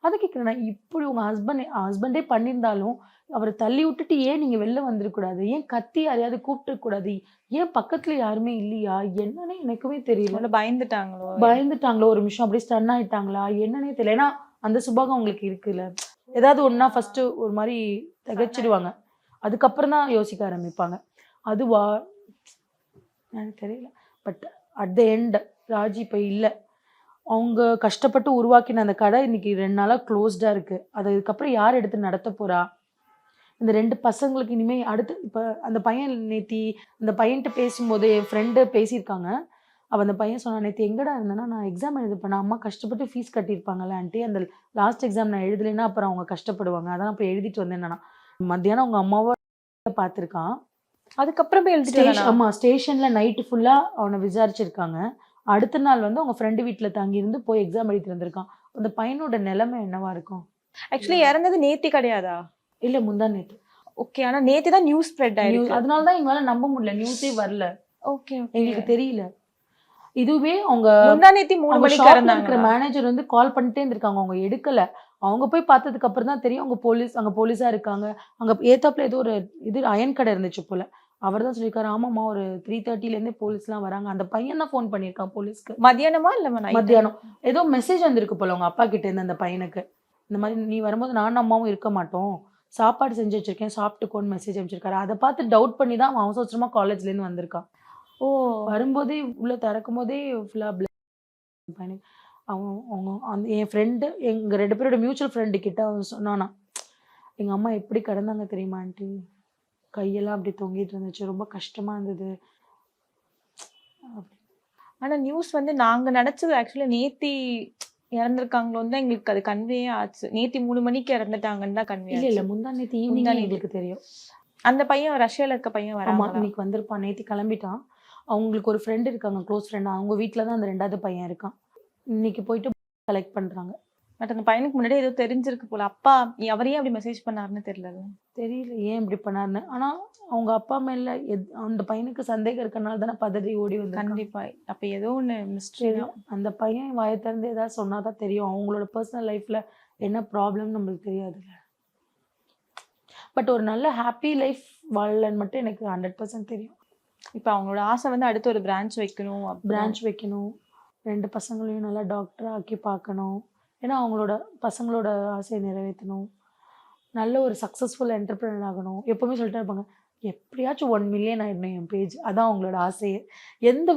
[SPEAKER 1] அதை கேட்குறேன். இப்படி உங்கள் ஹஸ்பண்டே பண்ணியிருந்தாலும் அவரை தள்ளி விட்டுட்டு ஏன் நீங்கள் வெளில வந்துடக்கூடாது? ஏன் கத்தி யாரையாவது கூப்பிட்டுக்கூடாது? ஏன் பக்கத்தில் யாருமே இல்லையா? என்னன்னே எனக்குமே தெரியல. பயந்துட்டாங்களோ, ஒரு நிமிஷம் அப்படியே ஸ்டன் ஆயிட்டாங்களா என்னன்னே தெரியல. ஏன்னா அந்த சுபாகம் அவங்களுக்கு இருக்குல்ல. ஏதாவது ஒன்றா ஃபஸ்ட்டு ஒரு மாதிரி திகச்சிடுவாங்க, அதுக்கப்புறம் தான் யோசிக்க ஆரம்பிப்பாங்க. அதுவா எனக்கு தெரியல. But at the end Raji இப்போ இல்லை. அவங்க கஷ்டப்பட்டு உருவாக்கின அந்த கடை இன்னைக்கு 2 நாளாக க்ளோஸ்டாக இருக்குது. அதுக்கப்புறம் யார் எடுத்து நடத்த போகிறா? இந்த 2 பசங்களுக்கு இனிமேல் அடுத்து இப்போ அந்த பையன் நேத்தி அந்த பையன்கிட்ட பேசும்போது என் ஃப்ரெண்டு பேசியிருக்காங்க. அவள் அந்த பையன் சொன்னான், நேற்று எங்கடா இருந்தேன்னா நான் எக்ஸாம் எழுதிப்பேன், அம்மா கஷ்டப்பட்டு ஃபீஸ் கட்டியிருப்பாங்கல்ல ஆண்டி, அந்த லாஸ்ட் எக்ஸாம் நான் எழுதலைன்னா அப்புறம் அவங்க கஷ்டப்படுவாங்க, அதான் இப்போ எழுதிட்டு வந்தேன். நான் மத்தியானம் அவங்க அம்மாவை பார்த்துருக்கான்.
[SPEAKER 2] அதுக்கப்புறம் போய் எழுதிட்டு
[SPEAKER 1] ஆமாம், ஸ்டேஷனில் நைட்டு ஃபுல்லாக அவனை விசாரிச்சிருக்காங்க. அடுத்த நாள் வந்து அவங்க ஃப்ரெண்டு வீட்டில் தங்கியிருந்து போய் எக்ஸாம் எழுதிட்டு வந்திருக்கான். அந்த பையனோட நிலைமை என்னவா இருக்கும்?
[SPEAKER 2] ஆக்சுவலி இறந்தது நேத்தி கிடையாதா?
[SPEAKER 1] இல்லை, முந்தா நேற்று.
[SPEAKER 2] ஓகே, ஆனால் நேத்தி தான் நியூஸ் ஸ்ப்ரெட் ஆயிருக்கு.
[SPEAKER 1] அதனால தான் எங்களால் நம்ப முடியல, நியூஸே வரல.
[SPEAKER 2] ஓகே,
[SPEAKER 1] எங்களுக்கு தெரியல. இதுவே அவங்க
[SPEAKER 2] முந்தா நேத்தி 3 மணிக்கு
[SPEAKER 1] இருக்கிற மேனேஜர் வந்து கால் பண்ணிட்டே இருந்திருக்காங்க, அவங்க எடுக்கல. அவங்க போய் பார்த்ததுக்கு அப்புறம் தான் தெரியும் அங்கே போலீஸா இருக்காங்க. அங்கே ஏத்தாப்புல ஏதோ ஒரு அயன் கடை இருந்துச்சு போல. அவர் தான் சொல்லியிருக்காரு, ஆமாம்மா ஒரு 3:30 போலீஸ்லாம் வராங்க. அந்த பையன் தான் ஃபோன் பண்ணியிருக்கான் போலீஸ்க்கு.
[SPEAKER 2] மத்தியானமா இல்லை
[SPEAKER 1] மத்தியானம் ஏதோ மெசேஜ் வந்திருக்கு போல அவங்க அப்பா கிட்ட இருந்து அந்த பையனுக்கு. இந்த மாதிரி நீ வரும்போது நானும் அம்மாவும் இருக்க மாட்டோம், சாப்பாடு செஞ்சு வச்சிருக்கேன், சாப்பிட்டுக்கோன்னு மெசேஜ் அனுப்பிச்சிருக்காரு. அதை பார்த்து டவுட் பண்ணி தான் அவன் அவசரமா காலேஜ்லேருந்து வந்திருக்கான்.
[SPEAKER 2] ஓ, வரும்போதே
[SPEAKER 1] உள்ள திறக்கும் போதே ஃபுல்லாக பையனுக்கு அவங்க அந்த என் ஃப்ரெண்டு எங்கள் 2 பேரோட மியூச்சுவல் ஃப்ரெண்டு கிட்ட அவன் சொன்னானா, எங்கள் அம்மா எப்படி கிடந்தாங்க தெரியுமா ஆண்டி, கையெல்லாம் அப்படி தொங்கிட்டு இருந்துச்சு, ரொம்ப கஷ்டமா இருந்தது.
[SPEAKER 2] ஆனா நியூஸ் வந்து நாங்க நினைச்சது ஆக்சுவலி நேத்தி இறந்துருக்காங்களோன்னு தான் எங்களுக்கு அது கன்வே ஆச்சு. நேத்தி 3 மணிக்கு இறந்துட்டாங்கன்னு தான் கன்வே.
[SPEAKER 1] இல்லை முந்தா நேற்று ஈவினிங் தான் எங்களுக்கு தெரியும்.
[SPEAKER 2] அந்த பையன் ரஷ்யால இருக்க பையன் வராமா?
[SPEAKER 1] இன்னைக்கு வந்திருப்பான், நேற்று கிளம்பிட்டான். அவங்களுக்கு ஒரு ஃப்ரெண்டு இருக்காங்க, க்ளோஸ் ஃப்ரெண்ட். அவங்க வீட்டில் தான் அந்த 2வது பையன் இருக்கான். இன்னைக்கு போயிட்டு கலெக்ட் பண்ணுறாங்க.
[SPEAKER 2] பட் அந்த பையனுக்கு முன்னாடி ஏதோ தெரிஞ்சிருக்கு போல. அப்பா அவரையே அப்படி மெசேஜ் பண்ணாருன்னு தெரியல
[SPEAKER 1] ஏன் இப்படி பண்ணாருன்னு. ஆனால் அவங்க அப்பா மேல அந்த பையனுக்கு சந்தேகம் இருக்கனால தானே பதறி ஓடி வந்து.
[SPEAKER 2] கண்டிப்பா அப்போ ஏதோ ஒன்று மிஸ்ட்ரி தான்.
[SPEAKER 1] அந்த பையன் வாயை திறந்து ஏதாவது சொன்னாதான் தெரியும். அவங்களோட பர்சனல் லைஃப்ல என்ன ப்ராப்ளம் நம்மளுக்கு தெரியாதுல்ல. பட் ஒரு நல்ல ஹாப்பி லைஃப் வாழலன்னு மட்டும் எனக்கு 100% தெரியும்.
[SPEAKER 2] இப்போ அவங்களோட ஆசை வந்து அடுத்து ஒரு பிரான்ச் வைக்கணும்.
[SPEAKER 1] 2 பசங்களையும் நல்லா டாக்டராக ஆக்கி பார்க்கணும். ஏன்னா அவங்களோட பசங்களோட ஆசையை நிறைவேற்றணும். நல்ல ஒரு சக்ஸஸ்ஃபுல் என்டர்பிரனர் ஆகணும். எப்போவுமே சொல்லிட்டே இருப்பாங்க, எப்படியாச்சும் 1 மில்லியன் ஆகிடணும் என் பேஜ். அதான் அவங்களோட ஆசையே. எந்த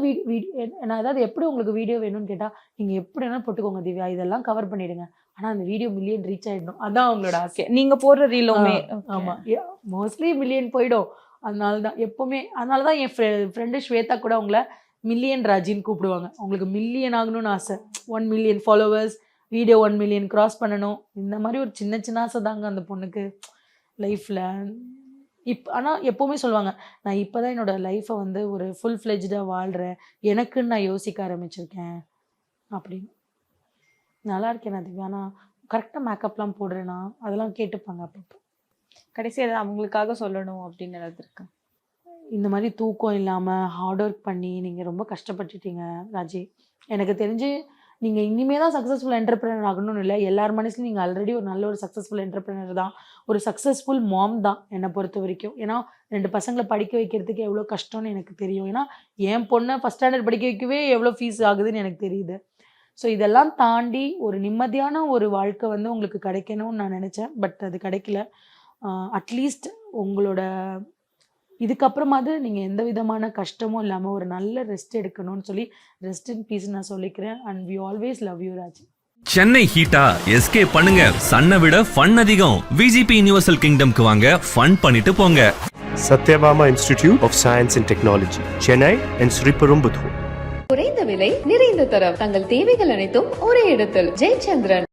[SPEAKER 1] நான் ஏதாவது எப்படி உங்களுக்கு வீடியோ வேணும்னு கேட்டால் நீங்கள் எப்படி வேணாலும் போட்டுக்கோங்க திவ்யா, இதெல்லாம் கவர் பண்ணிவிடுங்க, ஆனால் அந்த வீடியோ மில்லியன் ரீச் ஆகிடணும். அதான் அவங்களோட ஆசை.
[SPEAKER 2] நீங்கள் போடுற ரீலுமே
[SPEAKER 1] ஆமாம், மோஸ்ட்லி மில்லியன் போயிடும். அதனால தான் எப்போவுமே, அதனால தான் என் ஃப்ரெண்டு ஸ்வேதா கூட அவங்கள மில்லியன் ராஜின்னு கூப்பிடுவாங்க. அவங்களுக்கு மில்லியன் ஆகணும்னு ஆசை. 1 million followers, video 1 million cross பண்ணணும். இந்த மாதிரி ஒரு சின்ன சின்ன ஆசை தாங்க அந்த பொண்ணுக்கு லைஃப்பில். ஆனால் எப்போவுமே சொல்லுவாங்க, நான் இப்போ தான் என்னோட லைஃப்பை வந்து ஒரு ஃபுல் ஃப்ளெஜ்டாக வாழ்கிறேன், எனக்குன்னு நான் யோசிக்க ஆரம்பிச்சிருக்கேன் அப்படின்னு. நல்லா இருக்கேன் நான் திவ்யா, ஆனால் கரெக்டாக மேக்கப்லாம் போடுறேன்னா அதெல்லாம் கேட்டுப்பாங்க அப்பப்போ.
[SPEAKER 2] கடைசி ஏதாவது அவங்களுக்காக சொல்லணும் அப்படின்னு ஏதாவது இருக்கா?
[SPEAKER 1] இந்த மாதிரி தூக்கம் இல்லாமல் ஹார்ட் ஒர்க் பண்ணி நீங்கள் ரொம்ப கஷ்டப்பட்டுட்டீங்க ராஜி. எனக்கு தெரிஞ்சு நீங்கள் இனிமே தான் சக்ஸஸ்ஃபுல் என்டர்பிரினர் ஆகணும்னு இல்லை, எல்லார் மனசுலையும் நீங்கள் ஆல்ரெடி ஒரு நல்ல ஒரு சக்ஸஸ்ஃபுல் என்டர்பிரினர் தான், ஒரு சக்ஸஸ்ஃபுல் மாம் தான் என்னை பொறுத்த வரைக்கும். ஏன்னா 2 பசங்களை படிக்க வைக்கிறதுக்கு எவ்வளோ கஷ்டம்னு எனக்கு தெரியும். ஏன்னா என் பொண்ணை ஃபஸ்ட் ஸ்டாண்டர்ட் படிக்க வைக்கவே எவ்வளோ ஃபீஸ் ஆகுதுன்னு எனக்கு தெரியுது. ஸோ இதெல்லாம் தாண்டி ஒரு நிம்மதியான ஒரு வாழ்க்கை வந்து உங்களுக்கு கிடைக்கணும்னு நான் நினச்சேன். பட் அது கிடைக்கல. அட்லீஸ்ட் உங்களோட இதுக்கப்புறமாவது நீங்கள் எந்த விதமான கஷ்டமும் இல்லாமல் ஒரு நல்ல ரெஸ்ட் எடுக்கணும்னு சொல்லி ரெஸ்ட் இன் பீஸ் நான் சொல்லிக்கிறேன். And we always love you Raji.
[SPEAKER 3] Chennai ஹீட்டா எஸ்கேப் பண்ணுங்க. சன்னை விட ஃபன் அதிகம். விஜிபி யுனிவர்சல் கிங்டம்க்கு வாங்க, ஃபன் பண்ணிட்டு போங்க.
[SPEAKER 4] Satyabama Institute of Science and Technology, Chennai and Sriperumbudur.
[SPEAKER 5] குறைந்த விலை நிறைந்த தரம், தங்கள் தேவைகள் அனைத்தும் ஒரே இடத்தில். ஜெயச்சந்திரன்.